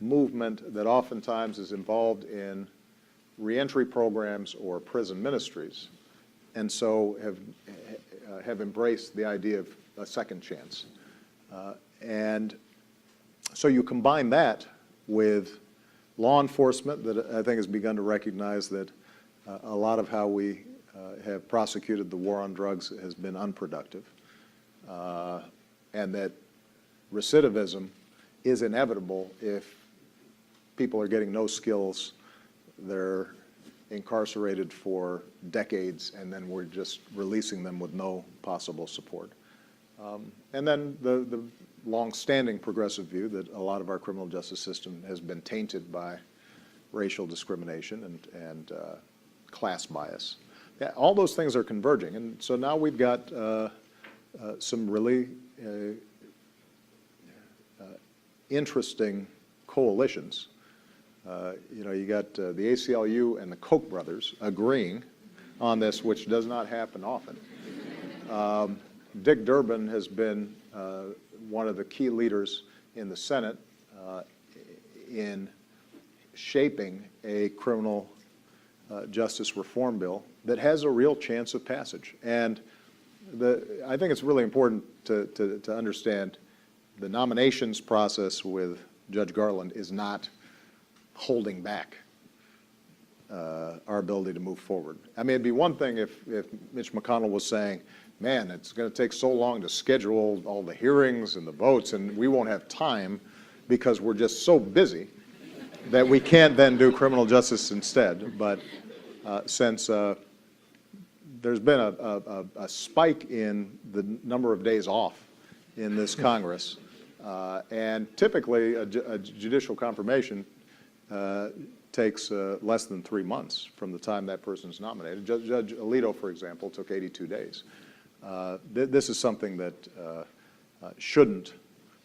movement that oftentimes is involved in reentry programs or prison ministries, and so have embraced the idea of a second chance. And so you combine that with law enforcement that I think has begun to recognize that a lot of how we have prosecuted the war on drugs has been unproductive, and that recidivism is inevitable if people are getting no skills, they're incarcerated for decades, and then we're just releasing them with no possible support. And then the long-standing progressive view that a lot of our criminal justice system has been tainted by racial discrimination and class bias. Yeah, all those things are converging, and so now we've got some really interesting coalitions. You got the ACLU and the Koch brothers agreeing on this, which does not happen often. Dick Durbin has been one of the key leaders in the Senate in shaping a criminal justice reform bill that has a real chance of passage. And I think it's really important to understand the nominations process with Judge Garland is not holding back our ability to move forward. I mean, it'd be one thing if Mitch McConnell was saying, man, it's going to take so long to schedule all the hearings and the votes, and we won't have time because we're just so busy that we can't then do criminal justice instead. But since there's been a spike in the number of days off in this Congress, and typically a judicial confirmation takes less than 3 months from the time that person's nominated. Judge Alito, for example, took 82 days. This is something that shouldn't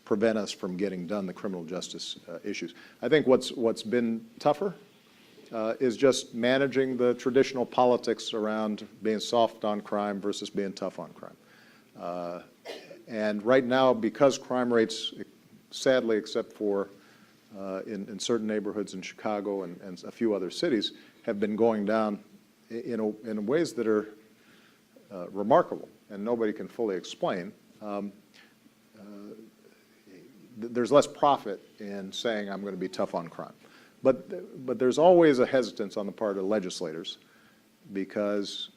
prevent us from getting done the criminal justice issues. I think what's been tougher is just managing the traditional politics around being soft on crime versus being tough on crime. And right now, because crime rates, sadly, except for in certain neighborhoods in Chicago and a few other cities, have been going down in ways that are remarkable and nobody can fully explain. There's less profit in saying I'm going to be tough on crime. But there's always a hesitance on the part of legislators because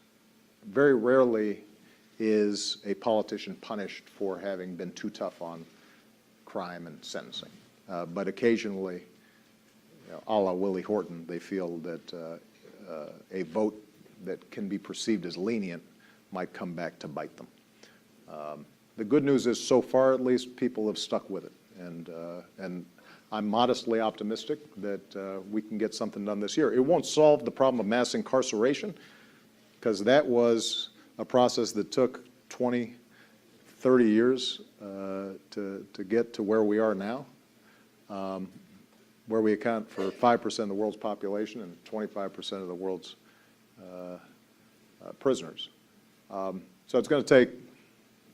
very rarely is a politician punished for having been too tough on crime and sentencing. But occasionally, a la Willie Horton, they feel that a vote that can be perceived as lenient might come back to bite them. The good news is, so far at least, people have stuck with it. And I'm modestly optimistic that we can get something done this year. It won't solve the problem of mass incarceration, because that was a process that took 20, 30 years to get to where we are now, where we account for 5% of the world's population and 25% of the world's prisoners. So it's going to take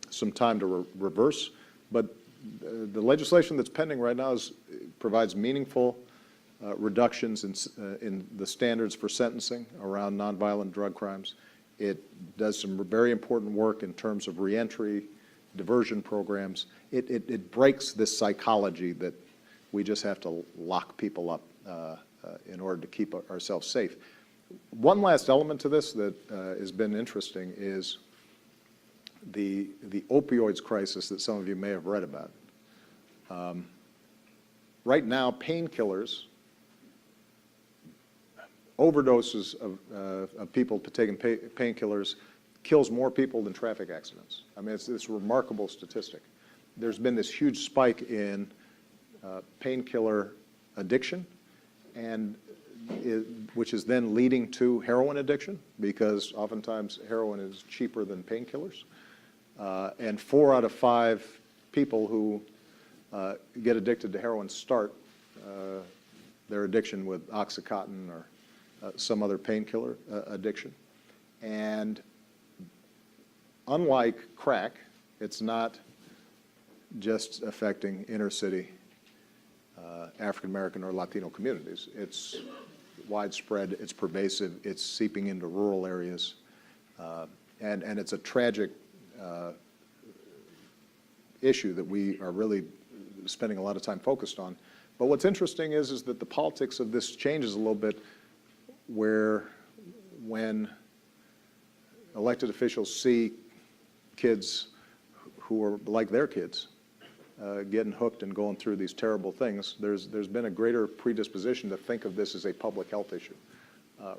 some time to reverse, but the legislation that's pending right now provides meaningful reductions in the standards for sentencing around nonviolent drug crimes. It does some very important work in terms of reentry, diversion programs. It breaks this psychology that we just have to lock people up in order to keep ourselves safe. One last element to this that has been interesting is the opioids crisis that some of you may have read about. Right now, painkillers, overdoses of people taking painkillers kills more people than traffic accidents. I mean, it's this remarkable statistic. There's been this huge spike in painkiller addiction, and which is then leading to heroin addiction, because oftentimes heroin is cheaper than painkillers. And 4 out of 5 people who get addicted to heroin start their addiction with Oxycontin or some other painkiller addiction. And unlike crack, it's not just affecting inner city African American or Latino communities. It's widespread, it's pervasive, it's seeping into rural areas, and it's a tragic issue that we are really spending a lot of time focused on. But what's interesting is that the politics of this changes a little bit, where when elected officials see kids who are like their kids getting hooked and going through these terrible things, there's been a greater predisposition to think of this as a public health issue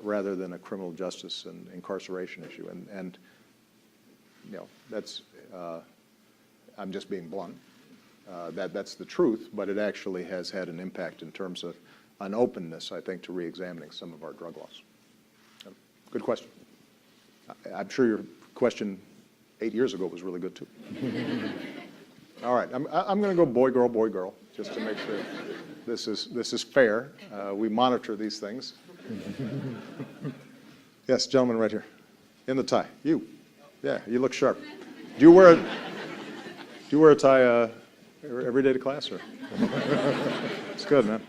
rather than a criminal justice and incarceration issue. And you know, that's, I'm just being blunt. That's the truth, but it actually has had an impact in terms of an openness, I think, to re-examining some of our drug laws. Good question. I'm sure your question 8 years ago was really good too. All right, I'm going to go boy, girl, just to make sure this is fair. We monitor these things. Yes, gentleman right here, in the tie. You, yeah, you look sharp. Do you wear a tie every day to class, or? It's good, man.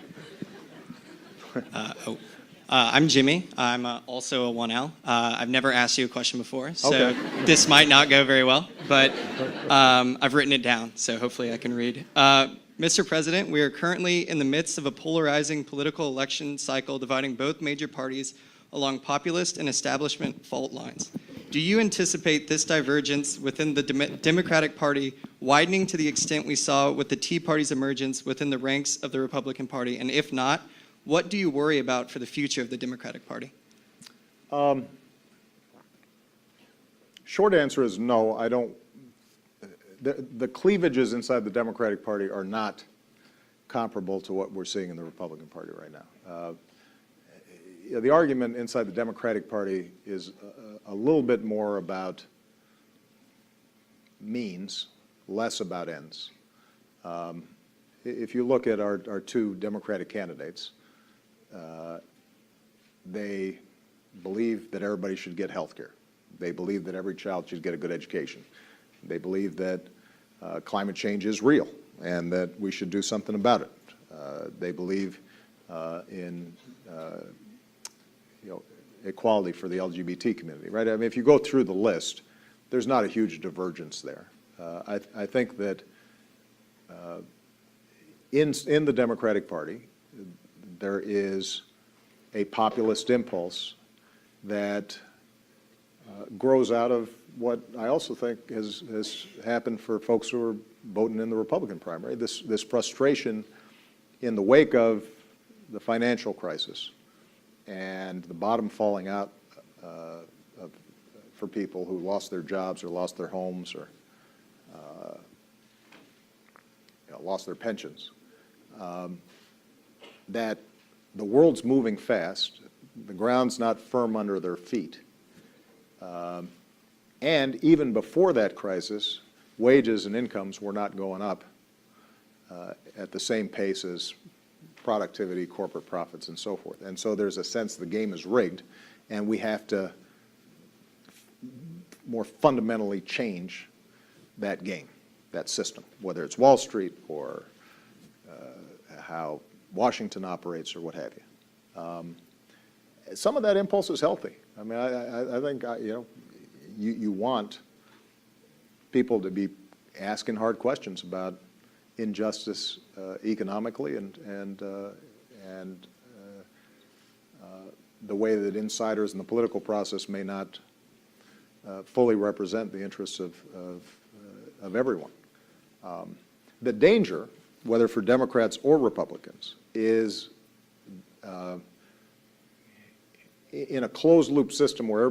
I'm Jimmy. I'm also a 1L. I've never asked you a question before, so
okay.
This might not go very well, but I've written it down, so hopefully I can read. Mr. President, we are currently in the midst of a polarizing political election cycle dividing both major parties along populist and establishment fault lines. Do you anticipate this divergence within the Democratic Party widening to the extent we saw with the Tea Party's emergence within the ranks of the Republican Party? And if not, what do you worry about for the future of the Democratic Party?
Short answer is no. I don't. The cleavages inside the Democratic Party are not comparable to what we're seeing in the Republican Party right now. The argument inside the Democratic Party is a little bit more about means, less about ends. If you look at our two Democratic candidates, they believe that everybody should get health care. They believe that every child should get a good education. They believe that climate change is real and that we should do something about it. They believe in equality for the LGBT community, right? I mean, if you go through the list, there's not a huge divergence there. I think that in the Democratic Party, there is a populist impulse that grows out of what I also think has happened for folks who are voting in the Republican primary, this frustration in the wake of the financial crisis and the bottom falling out for people who lost their jobs or lost their homes or lost their pensions, that the world's moving fast, the ground's not firm under their feet. And even before that crisis, wages and incomes were not going up at the same pace as productivity, corporate profits, and so forth. And so there's a sense the game is rigged, and we have to more fundamentally change that game, that system, whether it's Wall Street or how Washington operates or what have you. Some of that impulse is healthy. I mean, I think, you want people to be asking hard questions about injustice economically and the way that insiders in the political process may not fully represent the interests of everyone. The danger, whether for Democrats or Republicans, is in a closed-loop system where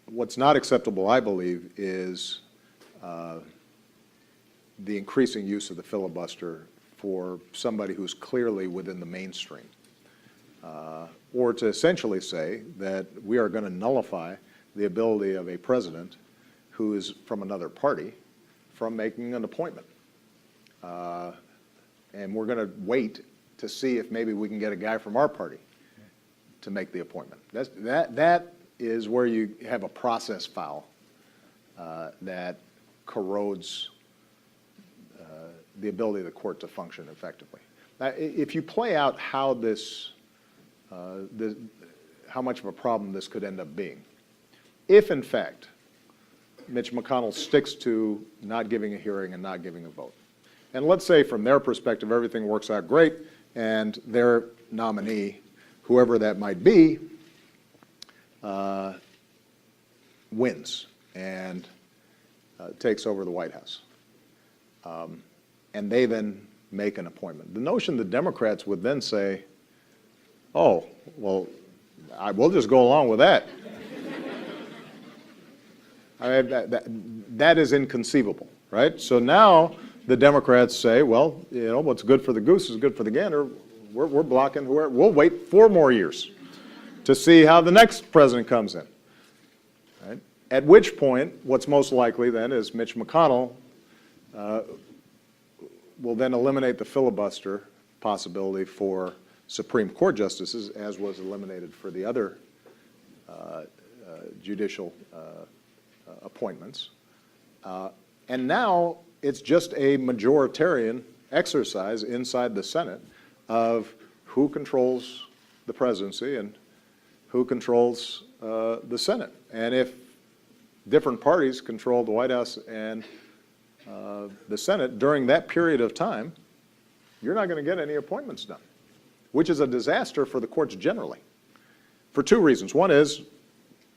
What's not acceptable, I believe, is the increasing use of the filibuster for somebody who's clearly within the mainstream. Or to essentially say that we are going to nullify the ability of a president who is from another party from making an appointment. And we're going to wait to see if maybe we can get a guy from our party to make the appointment. That is where you have a process foul that corrodes the ability of the court to function effectively. Now, if you play out how how much of a problem this could end up being, if in fact Mitch McConnell sticks to not giving a hearing and not giving a vote, and let's say from their perspective everything works out great and their nominee, whoever that might be, wins and takes over the White House. And they then make an appointment. The notion the Democrats would then say, oh, well, we'll just go along with that. I mean, that is inconceivable, right? So now the Democrats say, well, you know, what's good for the goose is good for the gander. We're blocking, we'll wait 4 more years to see how the next president comes in. Right? At which point, what's most likely then is Mitch McConnell will then eliminate the filibuster possibility for Supreme Court justices, as was eliminated for the other judicial appointments. And now it's just a majoritarian exercise inside the Senate of who controls the presidency and who controls the Senate. And if different parties control the White House and the Senate during that period of time, you're not going to get any appointments done, which is a disaster for the courts generally, for 2 reasons. One is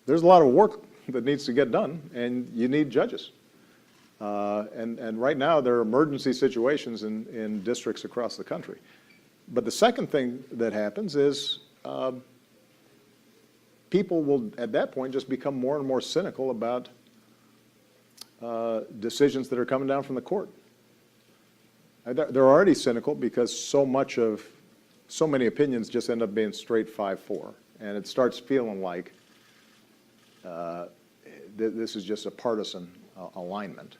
there's a lot of work that needs to get done, and you need judges. And right now there are emergency situations in districts across the country. But the second thing that happens is people will, at that point, just become more and more cynical about decisions that are coming down from the court. They're already cynical because so many opinions just end up being straight 5-4, and it starts feeling like this is just a partisan alignment.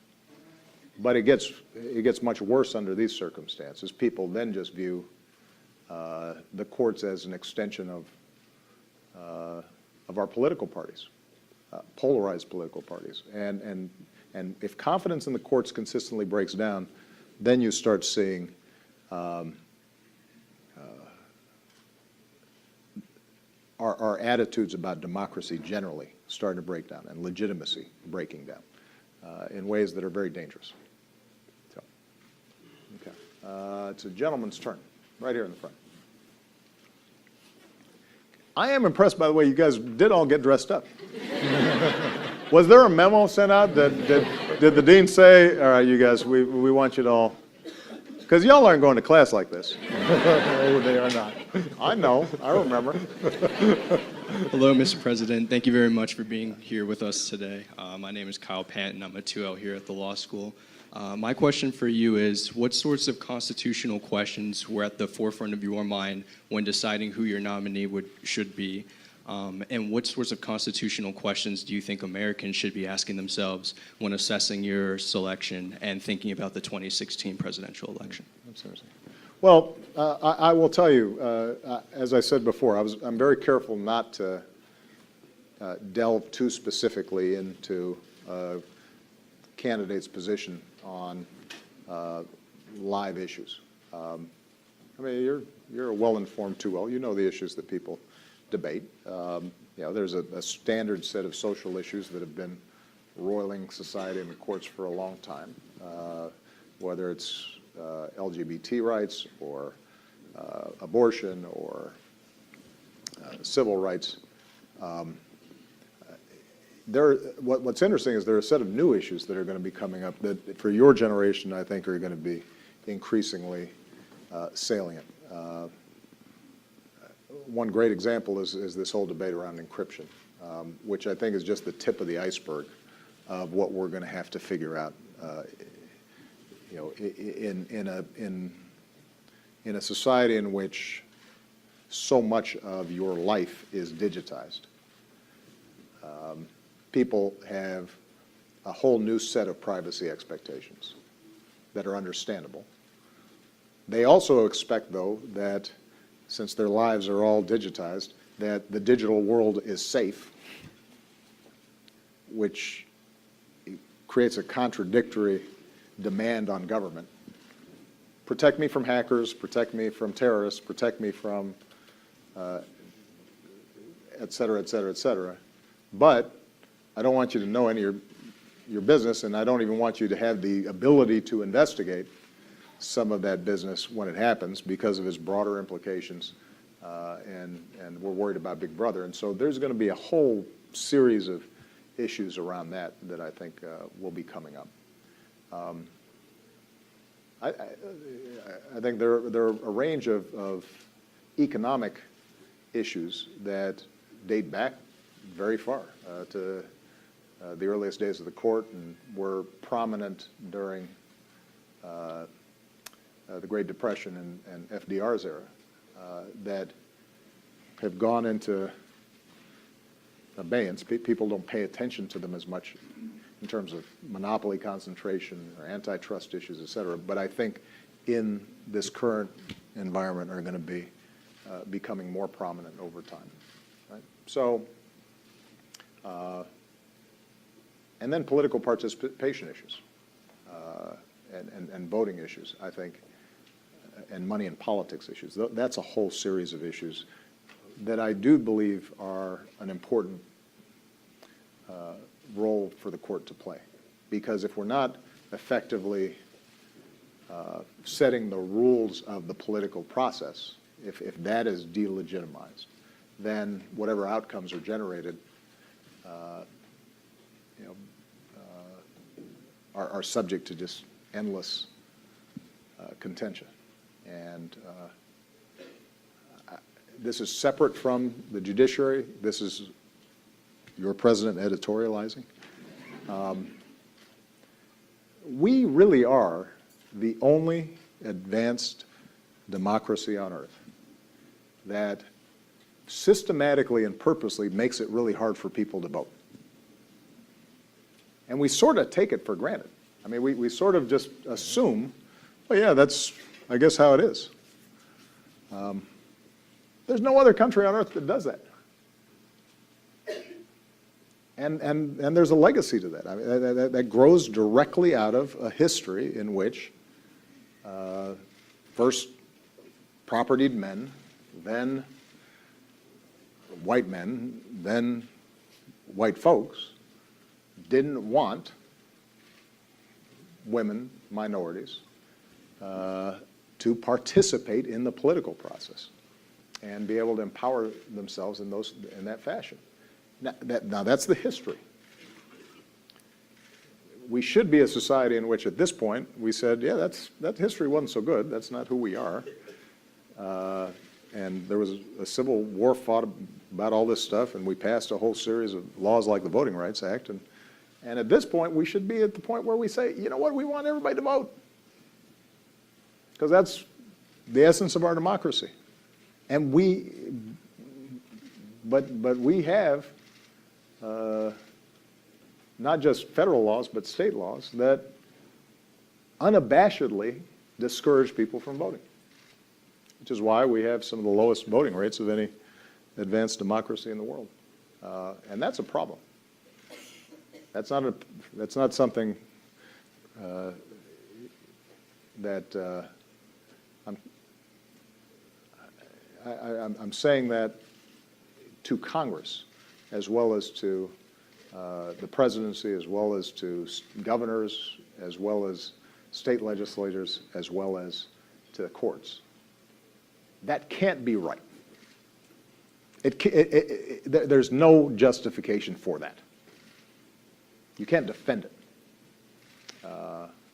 But it gets much worse under these circumstances. People then just view the courts as an extension of our political parties, polarized political parties, and if confidence in the courts consistently breaks down, then you start seeing our attitudes about democracy generally starting to break down and legitimacy breaking down in ways that are very dangerous. So, okay, it's a gentleman's turn, right here in the front. I am impressed, by the way, you guys did all get dressed up. Was there a memo sent out? Did the dean say, all right, you guys, we want you to all, because y'all aren't going to class like this.
No, they are not.
I know, I remember.
Hello, Mr. President. Thank you very much for being here with us today. My name is Kyle Panton. I'm a 2L here at the law school. My question for you is, what sorts of constitutional questions were at the forefront of your mind when deciding who your nominee should be? And what sorts of constitutional questions do you think Americans should be asking themselves when assessing your selection and thinking about the 2016 presidential election?
Well, I will tell you, as I said before, I'm very careful not to delve too specifically into candidates' position on live issues. I mean, you're a well-informed 2L. You know the issues that people debate. You know, there's a standard set of social issues that have been roiling society and the courts for a long time, whether it's LGBT rights or abortion or civil rights. What's interesting is there are a set of new issues that are going to be coming up that for your generation I think are going to be increasingly salient. One great example is this whole debate around encryption. which I think is just the tip of the iceberg of what we're going to have to figure out. In a society in which so much of your life is digitized, people have a whole new set of privacy expectations that are understandable. They also expect, though, that since their lives are all digitized, that the digital world is safe, which creates a contradictory demand on government. Protect me from hackers, protect me from terrorists, protect me from et cetera, et cetera, et cetera. But I don't want you to know any of your business, and I don't even want you to have the ability to investigate some of that business when it happens because of its broader implications, and we're worried about Big Brother. And so there's going to be a whole series of issues around that I think will be coming up. I think there are a range of economic issues that date back very far to the earliest days of the court and were prominent during the Great Depression and FDR's era that have gone into abeyance. People don't pay attention to them as much in terms of monopoly concentration or antitrust issues, et cetera. But I think in this current environment are going to be becoming more prominent over time. Right? So, and then political participation issues and voting issues, I think, and money and politics issues. That's a whole series of issues that I do believe are an important role for the court to play. Because if we're not effectively setting the rules of the political process, if that is delegitimized, then whatever outcomes are generated are subject to just endless contention. And this is separate from the judiciary. This is your president editorializing. We really are the only advanced democracy on earth that systematically and purposely makes it really hard for people to vote. And we sort of take it for granted. I mean, we sort of just assume, well, yeah, that's, I guess, how it is. There's no other country on earth that does that. And there's a legacy to that. I mean, that grows directly out of a history in which first propertied men, then white men, then white folks didn't want women, minorities, to participate in the political process and be able to empower themselves in that fashion. Now that's the history. We should be a society in which at this point we said, yeah, that history wasn't so good. That's not who we are. And there was a civil war fought about all this stuff, and we passed a whole series of laws like the Voting Rights Act. And at this point, we should be at the point where we say, you know what, we want everybody to vote. Because that's the essence of our democracy. And but we have not just federal laws, but state laws that unabashedly discourage people from voting, which is why we have some of the lowest voting rates of any advanced democracy in the world. And that's a problem. That's not something that I'm saying that to Congress, as well as to the presidency, as well as to governors, as well as state legislators, as well as to the courts. That can't be right. There's no justification for that. You can't defend it.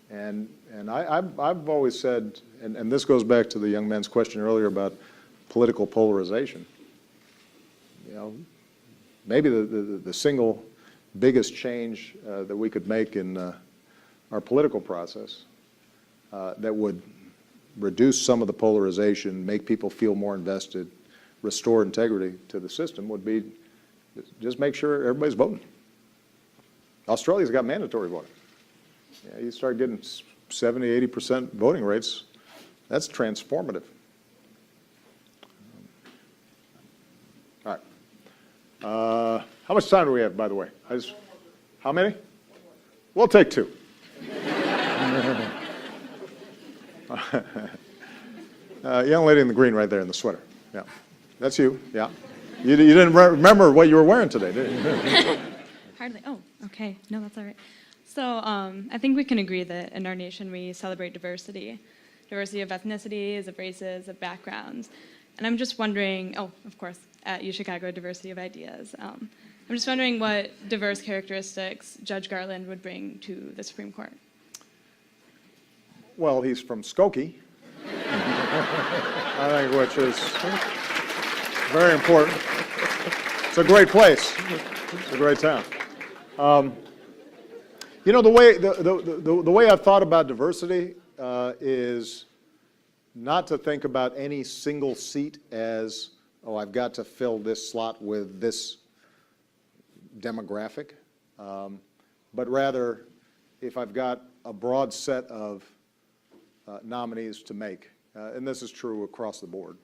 And I've always said, and this goes back to the young man's question earlier about political polarization. You know, maybe the single biggest change that we could make in our political process that would reduce some of the polarization, make people feel more invested, restore integrity to the system would be just make sure everybody's voting. Australia's got mandatory voting. Yeah, you start getting 70, 80% voting rates, that's transformative. All right. How much time do we have, by the way? How many? We'll take 2. Young lady in the green right there in the sweater. Yeah, that's you. Yeah, you didn't remember what you were wearing today, did you?
Hardly. Oh, okay. No, that's all right. So I think we can agree that in our nation we celebrate diversity of ethnicities, of races, of backgrounds. And I'm just wondering, oh, of course, at UChicago, diversity of ideas. I'm just wondering what diverse characteristics Judge Garland would bring to the Supreme Court.
Well, he's from Skokie, I think, which is very important. It's a great place. It's a great town. You know, the way I've thought about diversity is not to think about any single seat as, oh, I've got to fill this slot with this demographic, but rather, if I've got a broad set of nominees to make, and this is true across the board,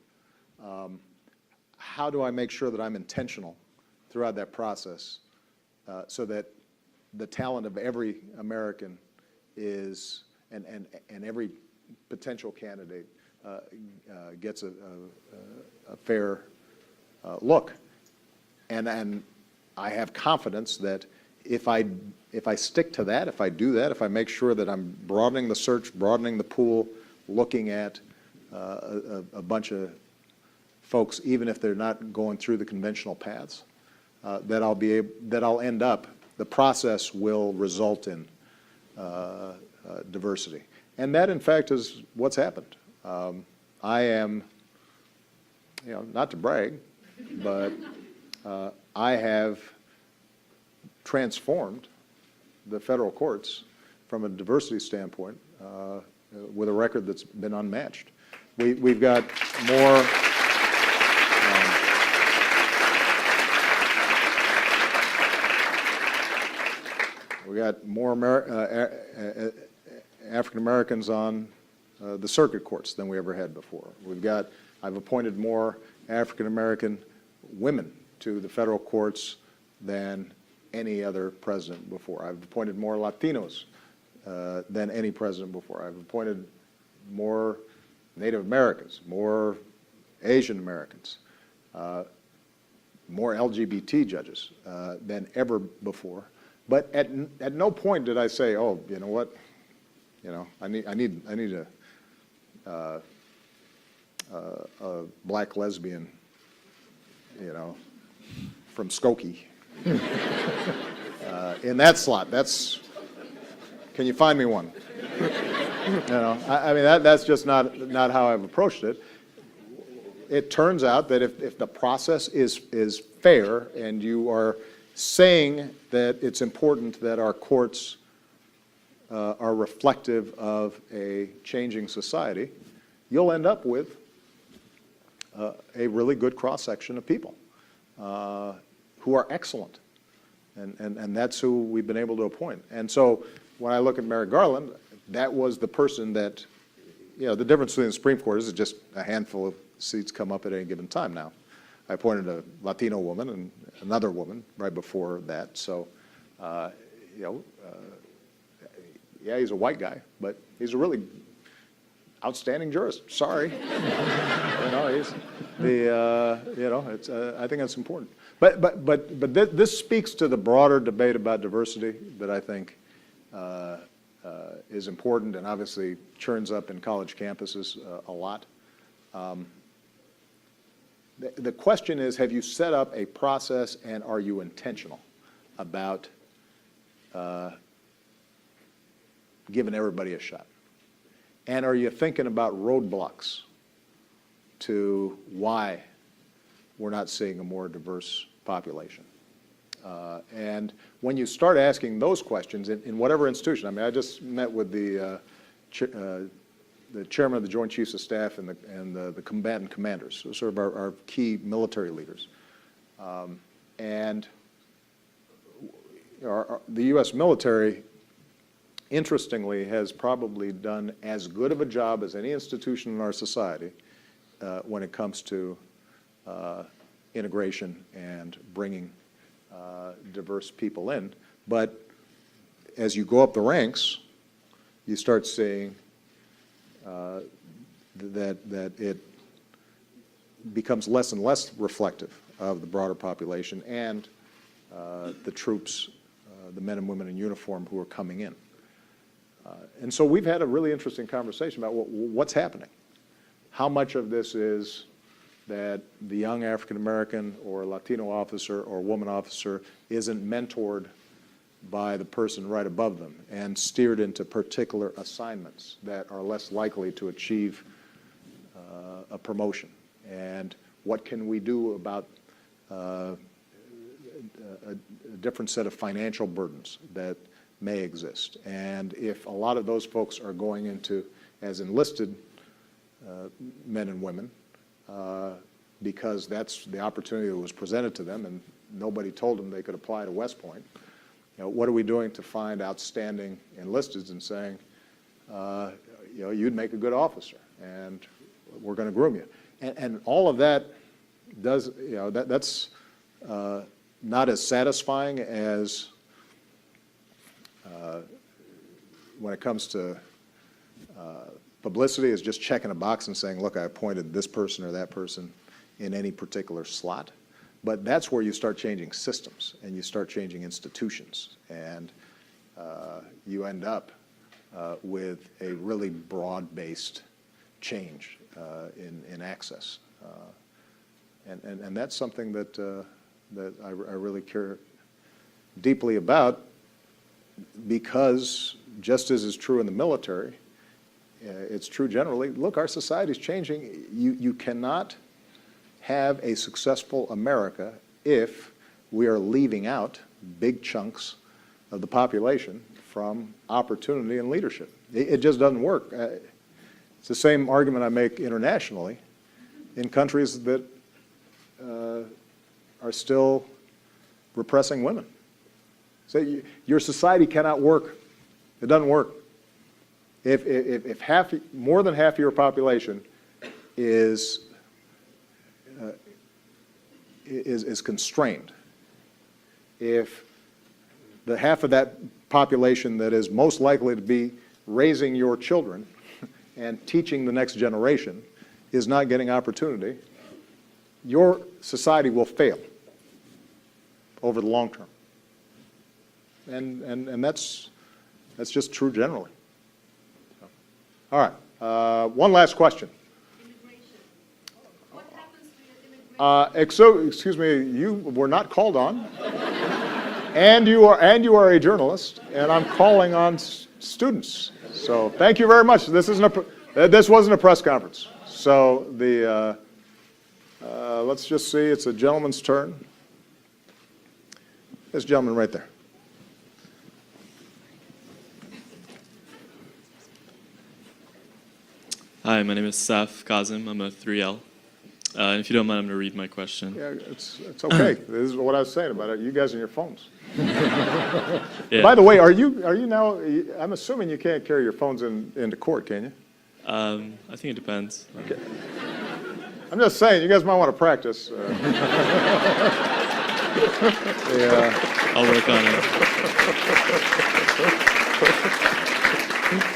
how do I make sure that I'm intentional throughout that process so that the talent of every American is, and every potential candidate gets a fair look. And I have confidence that if I stick to that, if I do that, if I make sure that I'm broadening the search, broadening the pool, looking at a bunch of folks, even if they're not going through the conventional paths, that I'll end up, the process will result in diversity. And that, in fact, is what's happened. I am, you know, not to brag, but I have transformed the federal courts from a diversity standpoint with a record that's been unmatched. We've got more. We got more African Americans on the circuit courts than we ever had before. I've appointed more African American women to the federal courts than any other president before. I've appointed more Latinos than any president before. I've appointed more Native Americans, more Asian Americans, more LGBT judges than ever before. But at no point did I say, oh, you know what, you know, I need a black lesbian, you know, from Skokie in that slot. Can you find me one? You know, I mean, that's just not how I've approached it. It turns out that if the process is fair and you are saying that it's important that our courts are reflective of a changing society, you'll end up with a really good cross-section of people who are excellent. And that's who we've been able to appoint. And so when I look at Merrick Garland, that was the person that, you know, the difference between the Supreme Court is just a handful of seats come up at any given time now. I appointed a Latino woman and another woman right before that. So, you know, yeah, he's a white guy, but he's a really outstanding jurist. Sorry. You know, you know, it's, I think that's important. But this speaks to the broader debate about diversity that I think is important and obviously churns up in college campuses a lot. The question is, have you set up a process and are you intentional about giving everybody a shot? And are you thinking about roadblocks to why we're not seeing a more diverse population? And when you start asking those questions in whatever institution, I mean, I just met with the chairman of the Joint Chiefs of Staff and the combatant commanders, so sort of our key military leaders. And the U.S. military, interestingly, has probably done as good of a job as any institution in our society when it comes to integration and bringing diverse people in. But as you go up the ranks, you start seeing that it becomes less and less reflective of the broader population and the troops, the men and women in uniform who are coming in. And so we've had a really interesting conversation about what's happening. How much of this is that the young African American or Latino officer or woman officer isn't mentored by the person right above them and steered into particular assignments that are less likely to achieve a promotion? And what can we do about a different set of financial burdens that may exist? And if a lot of those folks are going into as enlisted men and women because that's the opportunity that was presented to them and nobody told them they could apply to West Point, what are we doing to find outstanding enlisteds and saying, you'd make a good officer and we're going to groom you? And all of that does, that's not as satisfying as when it comes to publicity, is just checking a box and saying, look, I appointed this person or that person in any particular slot. But that's where you start changing systems and you start changing institutions, and you end up with a really broad-based change in access. And that's something that I really care deeply about, because just as is true in the military, it's true generally. Look, our society is changing. You cannot have a successful America if we are leaving out big chunks of the population from opportunity and leadership. It just doesn't work. It's the same argument I make internationally in countries that are still repressing women. So your society cannot work. It doesn't work. If more than half of your population is constrained, if the half of that population that is most likely to be raising your children and teaching the next generation is not getting opportunity, your society will fail over the long term. And that's just true generally. So, all right, one last question. Excuse me, you were not called on, and you are a journalist, and I'm calling on students. So thank you very much. This wasn't a press conference. So let's just see. It's a gentleman's turn. This gentleman right there.
Hi, my name is Saf Kazim. I'm a 3L. And if you don't mind, I'm going to read my question.
Yeah, it's okay. This is what I was saying about it. You guys and your phones.
Yeah.
By the way, are you now? I'm assuming you can't carry your phones into court, can you?
I think it depends.
Okay. I'm just saying, you guys might want to practice. Yeah.
I'll work on it.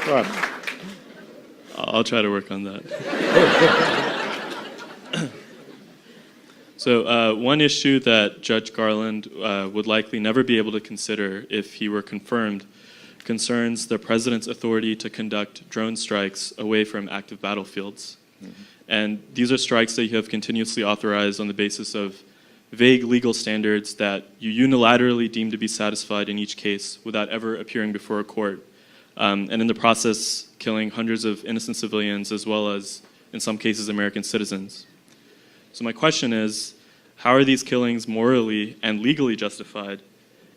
Go on.
I'll try to work on that. So one issue that Judge Garland would likely never be able to consider if he were confirmed concerns the president's authority to conduct drone strikes away from active battlefields. Mm-hmm. And these are strikes that you have continuously authorized on the basis of vague legal standards that you unilaterally deem to be satisfied in each case without ever appearing before a court. And in the process, killing hundreds of innocent civilians as well as, in some cases, American citizens. So my question is, How are these killings morally and legally justified?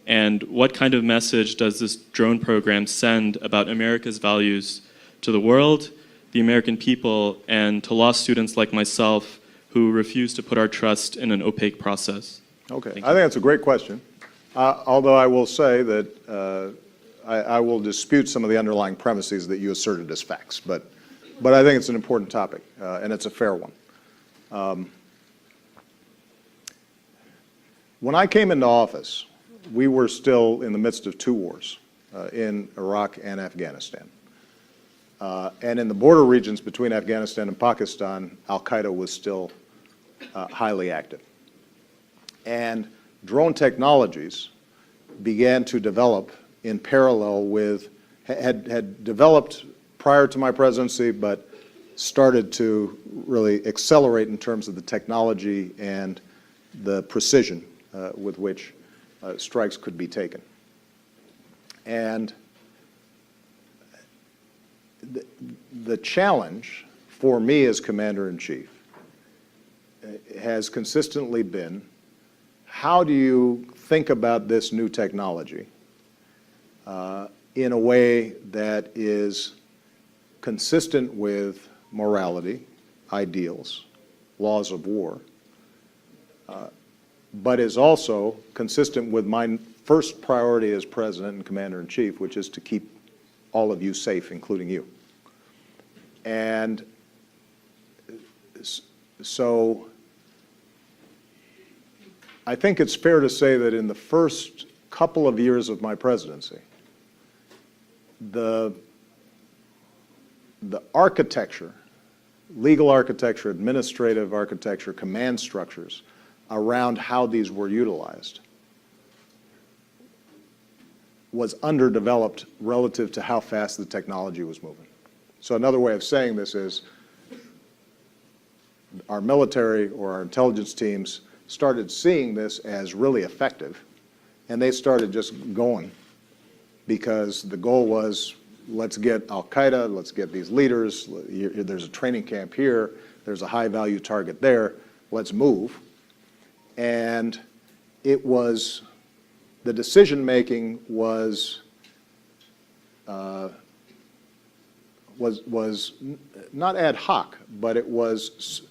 And what kind of message does this drone program send about America's values to the world, the American people, and to law students like myself who refuse to put our trust in an opaque process?
Okay, I think that's a great question. Although I will say that I will dispute some of the underlying premises that you asserted as facts, but I think it's an important topic, and it's a fair one. When I came into office, we were still in the midst of two wars, in Iraq and Afghanistan. And in the border regions between Afghanistan and Pakistan, Al-Qaeda was still highly active. And drone technologies began to develop in parallel with, had developed prior to my presidency, but started to really accelerate in terms of the technology and the precision with which strikes could be taken. And the challenge for me as Commander-in-Chief has consistently been, how do you think about this new technology in a way that is consistent with morality, ideals, laws of war, but is also consistent with my first priority as President and Commander-in-Chief, which is to keep all of you safe, including you. And so I think it's fair to say that in the first couple of years of my presidency, the architecture, legal architecture, administrative architecture, command structures around how these were utilized was underdeveloped relative to how fast the technology was moving. So another way of saying this is our military or our intelligence teams started seeing this as really effective, and they started just going because the goal was, let's get Al-Qaeda, let's get these leaders, there's a training camp here, there's a high-value target there, let's move. And it was, the decision-making was not ad hoc, but it was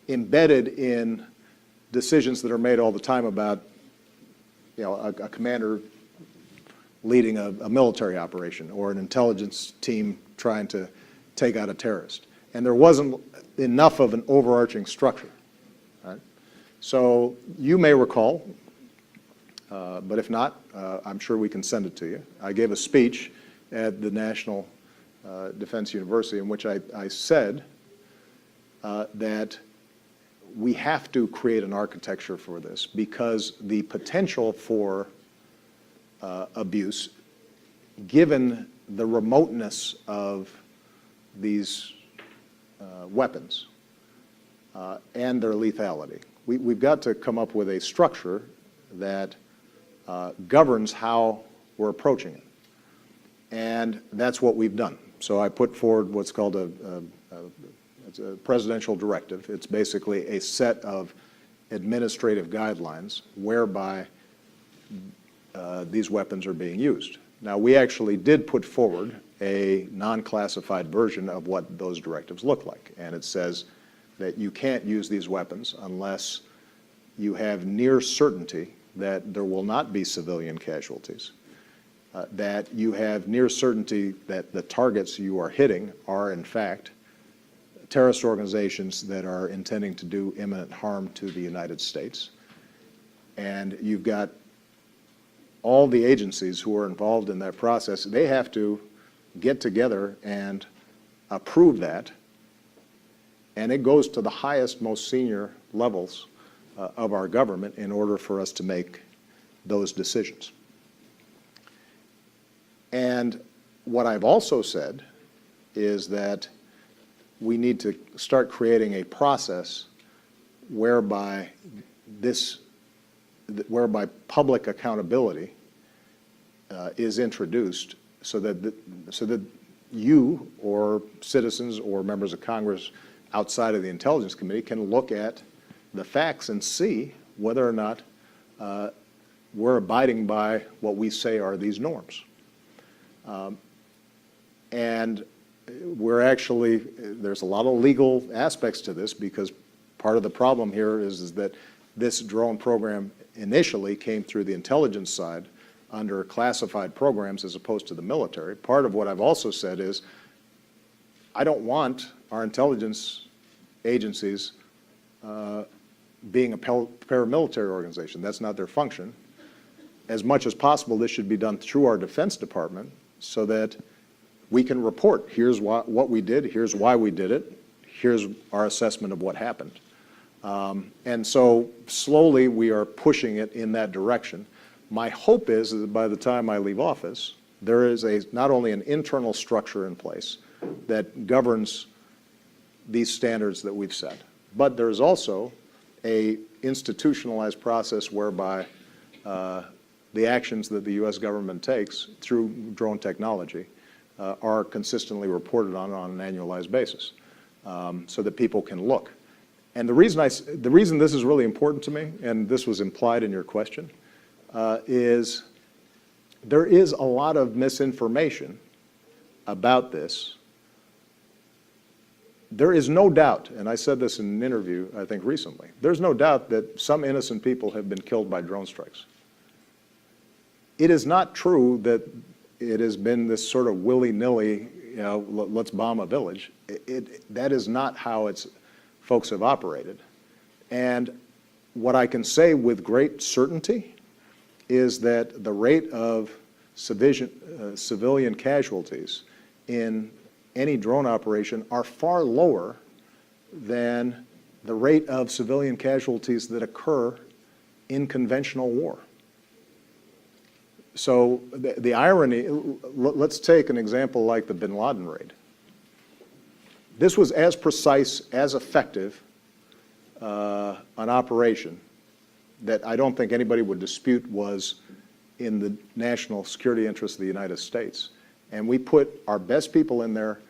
embedded in decisions that are made all the time about, you know, a commander leading a military operation or an intelligence team trying to take out a terrorist. And there wasn't enough of an overarching structure. Right? So you may recall, but if not, I'm sure we can send it to you. I gave a speech at the National Defense University in which I said that we have to create an architecture for this because the potential for abuse, given the remoteness of these weapons and their lethality, we've got to come up with a structure that governs how we're approaching it. And that's what we've done. So I put forward what's called it's a presidential directive. It's basically a set of administrative guidelines whereby these weapons are being used. Now, we actually did put forward a non-classified version of what those directives look like. And it says that you can't use these weapons unless you have near certainty that there will not be civilian casualties, that you have near certainty that the targets you are hitting are, in fact, terrorist organizations that are intending to do imminent harm to the United States. And you've got all the agencies who are involved in that process, they have to get together and approve that. And it goes to the highest, most senior levels of our government in order for us to make those decisions. And what I've also said is that we need to start creating a process whereby whereby public accountability is introduced so that you or citizens or members of Congress outside of the Intelligence Committee can look at the facts and see whether or not we're abiding by what we say are these norms. And we're actually, there's a lot of legal aspects to this, because part of the problem here is that this drone program initially came through the intelligence side under classified programs as opposed to the military. Part of what I've also said is I don't want our intelligence agencies being a paramilitary organization. That's not their function. As much as possible, this should be done through our Defense Department so that we can report, here's what we did, here's why we did it, here's our assessment of what happened. And so slowly we are pushing it in that direction. My hope is that by the time I leave office, there is not only an internal structure in place that governs these standards that we've set, but there's also a institutionalized process whereby the actions that the U.S. government takes through drone technology are consistently reported on an annualized basis, so that people can look. And the reason this is really important to me, and this was implied in your question, is there is a lot of misinformation about this. There is no doubt, and I said this in an interview, I think recently, there's no doubt that some innocent people have been killed by drone strikes. It is not true that it has been this sort of willy-nilly, let's bomb a village. That is not how folks have operated. And what I can say with great certainty is that the rate of civilian casualties in any drone operation are far lower than the rate of civilian casualties that occur in conventional war. So the irony, let's take an example like the bin Laden raid. This was as precise, as effective an operation that I don't think anybody would dispute was in the national security interest of the United States. And we put our best people in there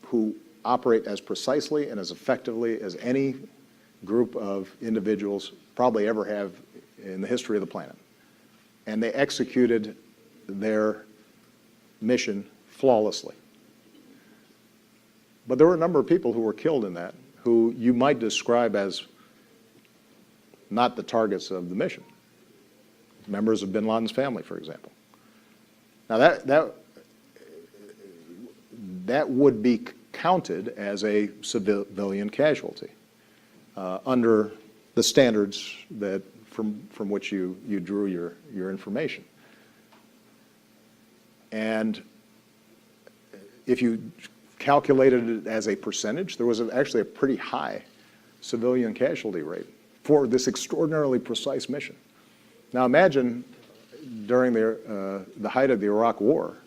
who operate as precisely and as effectively as any group of individuals probably ever have in the history of the planet. And they executed their mission flawlessly. But there were a number of people who were killed in that who you might describe as not the targets of the mission. Members of bin Laden's family, for example. Now that would be counted as a civilian casualty under the standards that from which you drew your information. And if you calculated it as a percentage, there was actually a pretty high civilian casualty rate for this extraordinarily precise mission. Now imagine during the height of the Iraq War,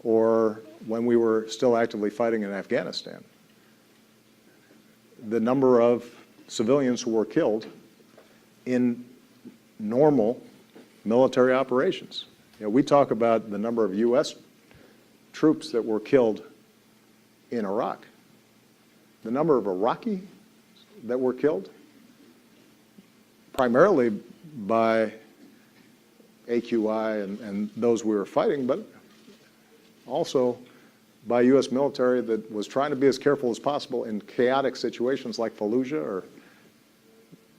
or when we were still actively fighting in Afghanistan, the number of civilians who were killed in normal military operations. We talk about the number of U.S. troops that were killed in Iraq. The number of Iraqi that were killed, primarily by AQI and those we were fighting, but also by U.S. military that was trying to be as careful as possible in chaotic situations like Fallujah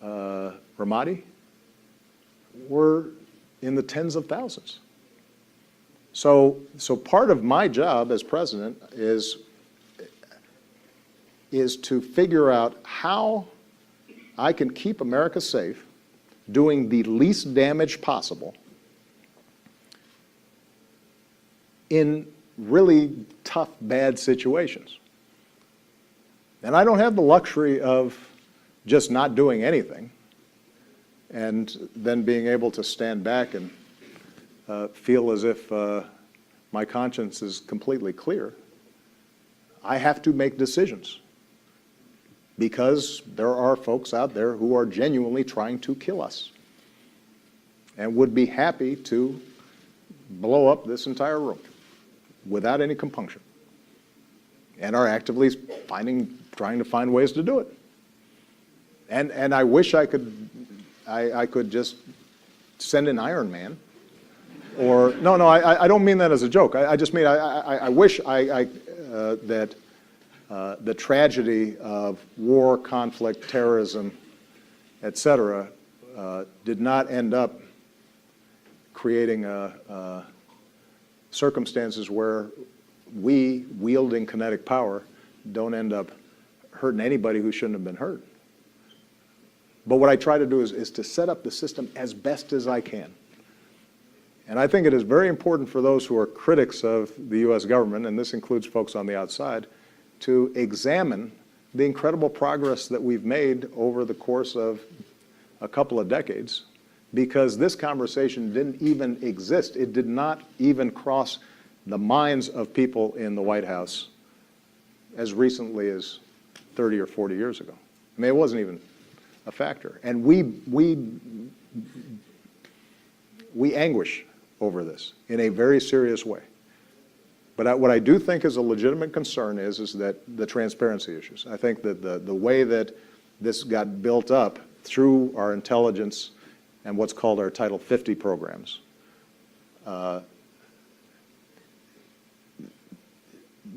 or Ramadi, were in the tens of thousands. So part of my job as president is to figure out how I can keep America safe, doing the least damage possible in really tough, bad situations. And I don't have the luxury of just not doing anything and then being able to stand back and feel as if my conscience is completely clear. I have to make decisions because there are folks out there who are genuinely trying to kill us and would be happy to blow up this entire room without any compunction, and are actively trying to find ways to do it. And I wish I could just send an Iron Man. Or, no, I don't mean that as a joke. I just mean I wish that the tragedy of war, conflict, terrorism, et cetera, did not end up creating circumstances where we, wielding kinetic power, don't end up hurting anybody who shouldn't have been hurt. But what I try to do is to set up the system as best as I can. And I think it is very important for those who are critics of the U.S. government, and this includes folks on the outside, to examine the incredible progress that we've made over the course of a couple of decades, because this conversation didn't even exist. It did not even cross the minds of people in the White House as recently as 30 or 40 years ago. I mean, it wasn't even a factor. And we anguish over this in a very serious way. But what I do think is a legitimate concern is that the transparency issues. I think that the way that this got built up through our intelligence and what's called our Title 50 programs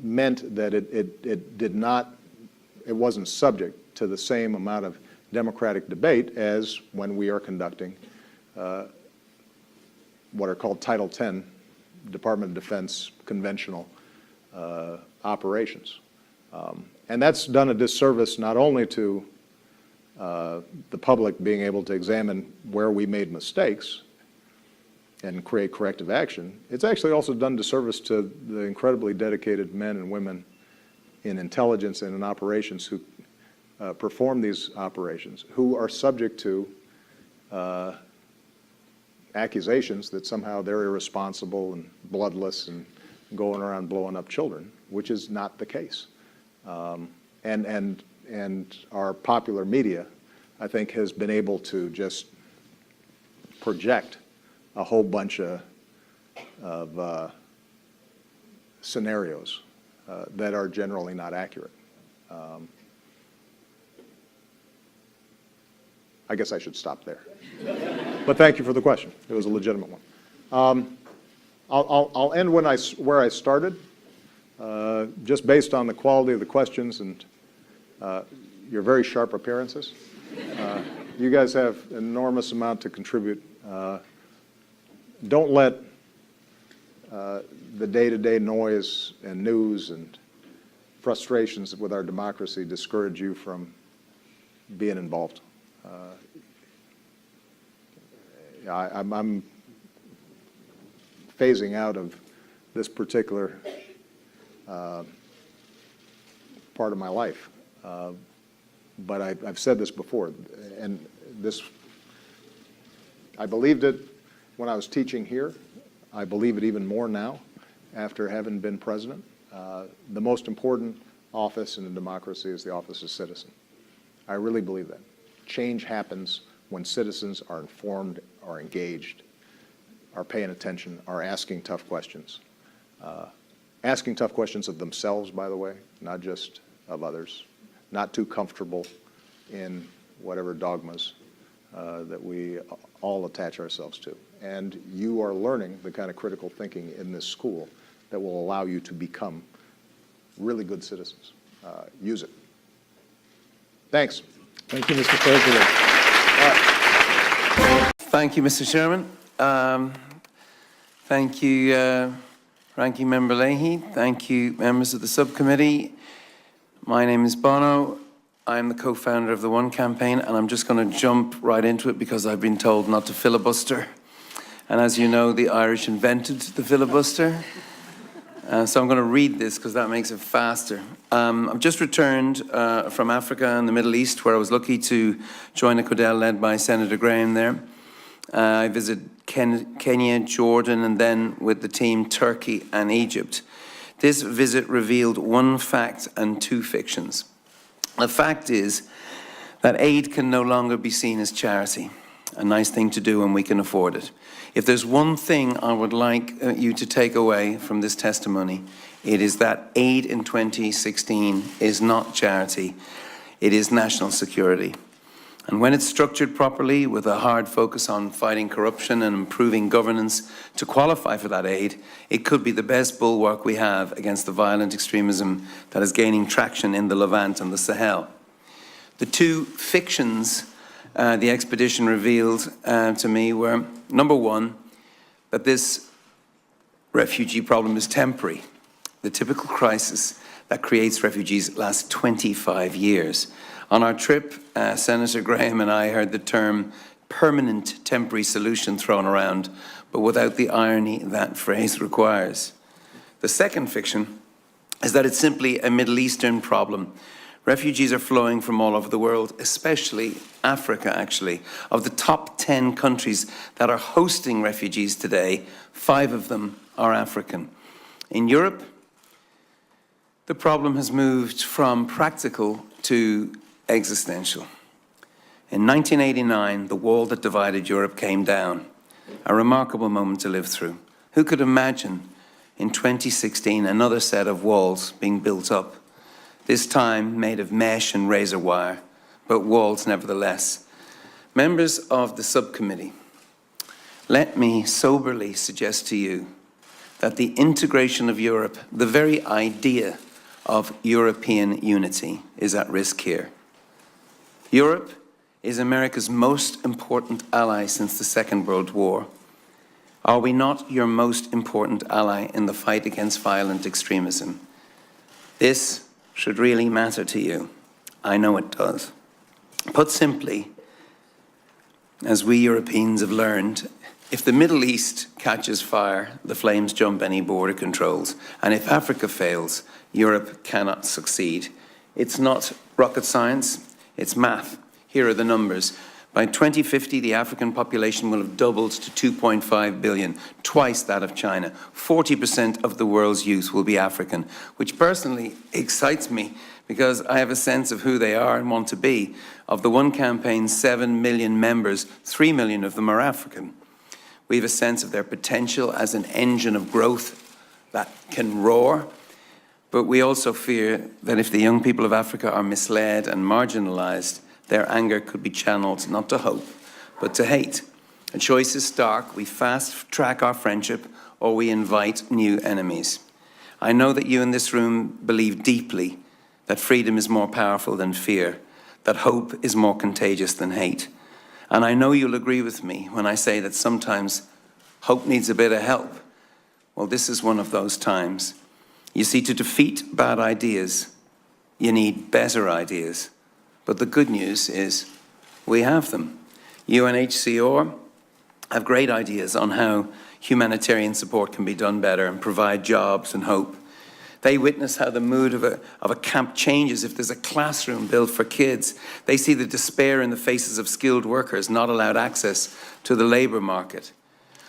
meant that it wasn't subject to the same amount of democratic debate as when we are conducting what are called Title 10 Department of Defense conventional operations. And that's done a disservice not only to the public being able to examine where we made mistakes and create corrective action, it's actually also done disservice to the incredibly dedicated men and women in intelligence and in operations who perform these operations, who are subject to accusations that somehow they're irresponsible and bloodless and going around blowing up children, which is not the case. And our popular media, I think, has been able to just project a whole bunch of scenarios that are generally not accurate. I guess I should stop there. But thank you for the question. It was a legitimate one. I'll end where I started, just based on the quality of the questions and your very sharp appearances. You guys have an enormous amount to contribute. Don't let the day-to-day noise and news and frustrations with our democracy discourage you from being involved. I'm phasing out of this particular part of my life. But I've said this before, and I believed it when I was teaching here. I believe it even more now after having been president. The most important office in a democracy is the office of citizen. I really believe that. Change happens when citizens are informed, are engaged, are paying attention, are asking tough questions. Asking tough questions of themselves, by the way, not just of others. Not too comfortable in whatever dogmas that we all attach ourselves to. And you are learning the kind of critical thinking in this school that will allow you to become really good citizens. Use it. Thanks.
Thank you, Mr. President. Thank you, Mr. Chairman. Thank you, Ranking Member Leahy. Thank you, members of the subcommittee. My name is Bono. I'm the co-founder of the One Campaign, and I'm just going to jump right into it because I've been told not to filibuster. And as you know, the Irish invented the filibuster. So I'm going to read this because that makes it faster. I've just returned from Africa and the Middle East, where I was lucky to join a Codel led by Senator Graham there. I visited Kenya, Jordan, and then with the team, Turkey and Egypt. This visit revealed one fact and two fictions. The fact is that aid can no longer be seen as charity, a nice thing to do when we can afford it. If there's one thing I would like you to take away from this testimony, it is that aid in 2016 is not charity, it is national security. And when it's structured properly with a hard focus on fighting corruption and improving governance to qualify for that aid, it could be the best bulwark we have against the violent extremism that is gaining traction in the Levant and the Sahel. The two fictions the expedition revealed to me were, number one, that this refugee problem is temporary. The typical crisis that creates refugees lasts 25 years. On our trip, Senator Graham and I heard the term permanent temporary solution thrown around, but without the irony that phrase requires. The second fiction is that it's simply a Middle Eastern problem. Refugees are flowing from all over the world, especially Africa, actually. Of the top 10 countries that are hosting refugees today, 5 of them are African. In Europe, the problem has moved from practical to existential. In 1989, the wall that divided Europe came down. A remarkable moment to live through. Who could imagine in 2016 another set of walls being built up? This time made of mesh and razor wire, but walls nevertheless. Members of the subcommittee, let me soberly suggest to you that the integration of Europe, the very idea of European unity, is at risk here. Europe is America's most important ally since the Second World War. Are we not your most important ally in the fight against violent extremism? This should really matter to you. I know it does. Put simply, as we Europeans have learned, if the Middle East catches fire, the flames jump any border controls. And if Africa fails, Europe cannot succeed. It's not rocket science. It's math. Here are the numbers. By 2050, the African population will have doubled to 2.5 billion, twice that of China. 40% of the world's youth will be African, which personally excites me because I have a sense of who they are and want to be. Of the One Campaign's 7 million members, 3 million of them are African. We have a sense of their potential as an engine of growth that can roar. But we also fear that if the young people of Africa are misled and marginalized, their anger could be channeled not to hope, but to hate. A choice is stark. We fast-track our friendship, or we invite new enemies. I know that you in this room believe deeply that freedom is more powerful than fear, that hope is more contagious than hate. And I know you'll agree with me when I say that sometimes hope needs a bit of help. Well, this is one of those times. You see, to defeat bad ideas, you need better ideas. But the good news is we have them. UNHCR have great ideas on how humanitarian support can be done better and provide jobs and hope. They witness how the mood of a camp changes if there's a classroom built for kids. They see the despair in the faces of skilled workers not allowed access to the labor market.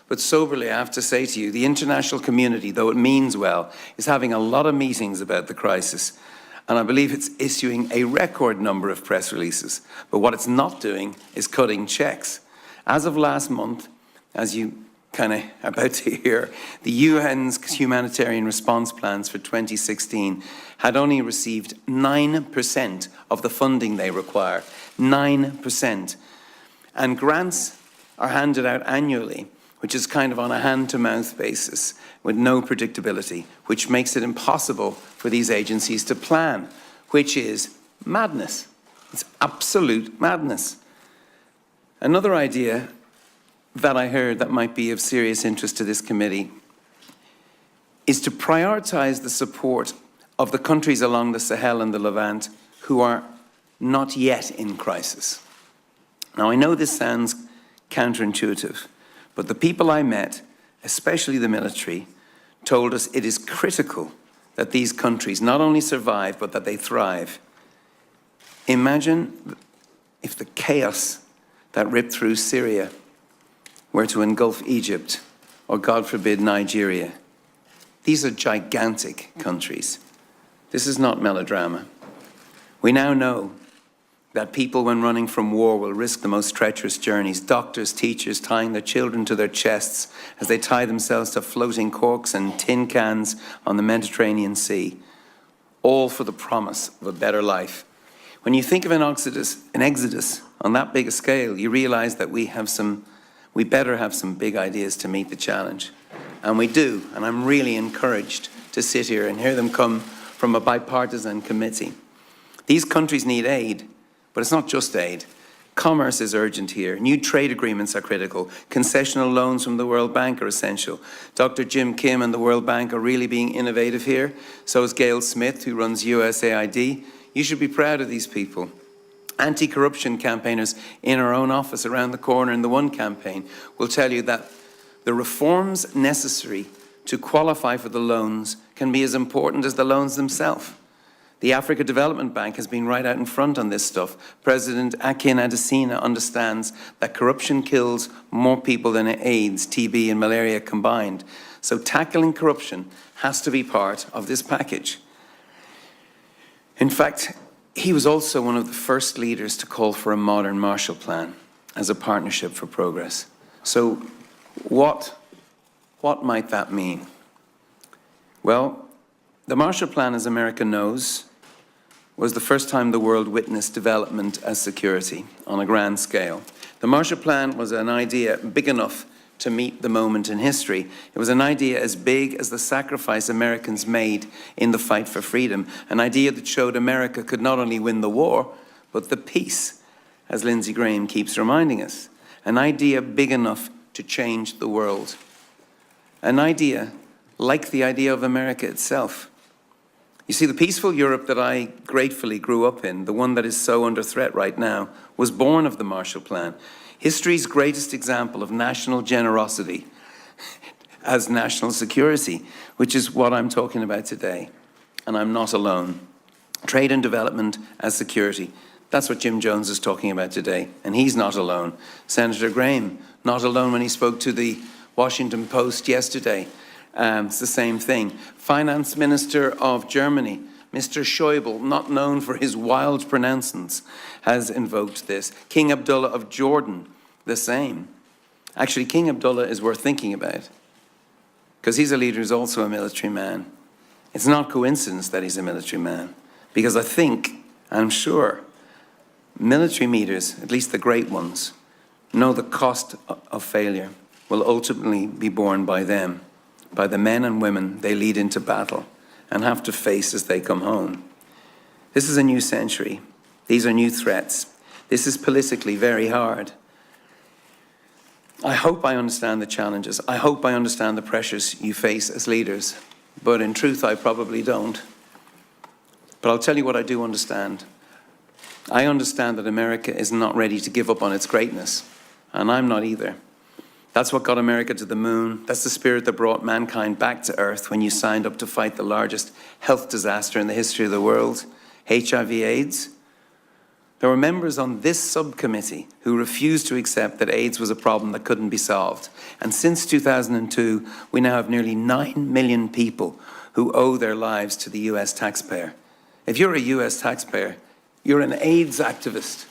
But soberly, I have to say to you, the international community, though it means well, is having a lot of meetings about the crisis. And I believe it's issuing a record number of press releases. But what it's not doing is cutting checks. As of last month, as you kind of are about to hear, the UN's humanitarian response plans for 2016 had only received 9% of the funding they require. 9%. And grants are handed out annually, which is kind of on a hand-to-mouth basis with no predictability, which makes it impossible for these agencies to plan, which is madness. It's absolute madness. Another idea that I heard that might be of serious interest to this committee is to prioritize the support of the countries along the Sahel and the Levant who are not yet in crisis. Now, I know this sounds counterintuitive, but the people I met, especially the military, told us it is critical that these countries not only survive, but that they thrive. Imagine if the chaos that ripped through Syria were to engulf Egypt, or God forbid, Nigeria. These are gigantic countries. This is not melodrama. We now know that people, when running from war, will risk the most treacherous journeys. Doctors, teachers tying their children to their chests as they tie themselves to floating corks and tin cans on the Mediterranean Sea, all for the promise of a better life. When you think of an exodus on that big a scale, you realize that we better have some big ideas to meet the challenge. And we do, and I'm really encouraged to sit here and hear them come from a bipartisan committee. These countries need aid, but it's not just aid. Commerce is urgent here. New trade agreements are critical. Concessional loans from the World Bank are essential. Dr. Jim Kim and the World Bank are really being innovative here. So is Gail Smith, who runs USAID. You should be proud of these people. Anti-corruption campaigners in our own office around the corner in the One campaign will tell you that the reforms necessary to qualify for the loans can be as important as the loans themselves. The Africa Development Bank has been right out in front on this stuff. President Akin Adesina understands that corruption kills more people than AIDS, TB, and malaria combined. So tackling corruption has to be part of this package. In fact, he was also one of the first leaders to call for a modern Marshall Plan as a partnership for progress. So what might that mean? Well, the Marshall Plan, as America knows, was the first time the world witnessed development as security on a grand scale. The Marshall Plan was an idea big enough to meet the moment in history. It was an idea as big as the sacrifice Americans made in the fight for freedom, an idea that showed America could not only win the war, but the peace, as Lindsey Graham keeps reminding us. An idea big enough to change the world. An idea like the idea of America itself. You see, the peaceful Europe that I gratefully grew up in, the one that is so under threat right now, was born of the Marshall Plan. History's greatest example of national generosity as national security, which is what I'm talking about today. And I'm not alone. Trade and development as security. That's what Jim Jones is talking about today, and he's not alone. Senator Graham, not alone when he spoke to the Washington Post yesterday. It's the same thing. Finance Minister of Germany, Mr. Schäuble, not known for his wild pronouncements, has invoked this. King Abdullah of Jordan, the same. Actually, King Abdullah is worth thinking about, because he's a leader who's also a military man. It's not coincidence that he's a military man, because I think, I'm sure, military leaders, at least the great ones, know the cost of failure will ultimately be borne by them, by the men and women they lead into battle and have to face as they come home. This is a new century. These are new threats. This is politically very hard. I hope I understand the challenges. I hope I understand the pressures you face as leaders. But in truth, I probably don't. But I'll tell you what I do understand. I understand that America is not ready to give up on its greatness. And I'm not either. That's what got America to the moon. That's the spirit that brought mankind back to Earth when you signed up to fight the largest health disaster in the history of the world, HIV/AIDS. There were members on this subcommittee who refused to accept that AIDS was a problem that couldn't be solved. And since 2002, we now have nearly 9 million people who owe their lives to the US taxpayer. If you're a US taxpayer, you're an AIDS activist.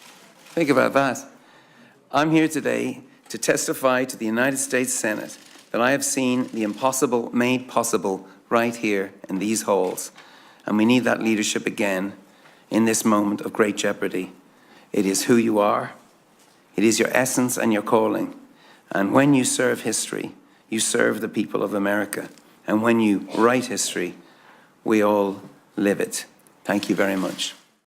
Think about that. I'm here today to testify to the United States Senate that I have seen the impossible made possible right here in these halls. And we need that leadership again in this moment of great jeopardy. It is who you are. It is your essence and your calling. And when you serve history, you serve the people of America. And when you write history, we all live it. Thank you very much.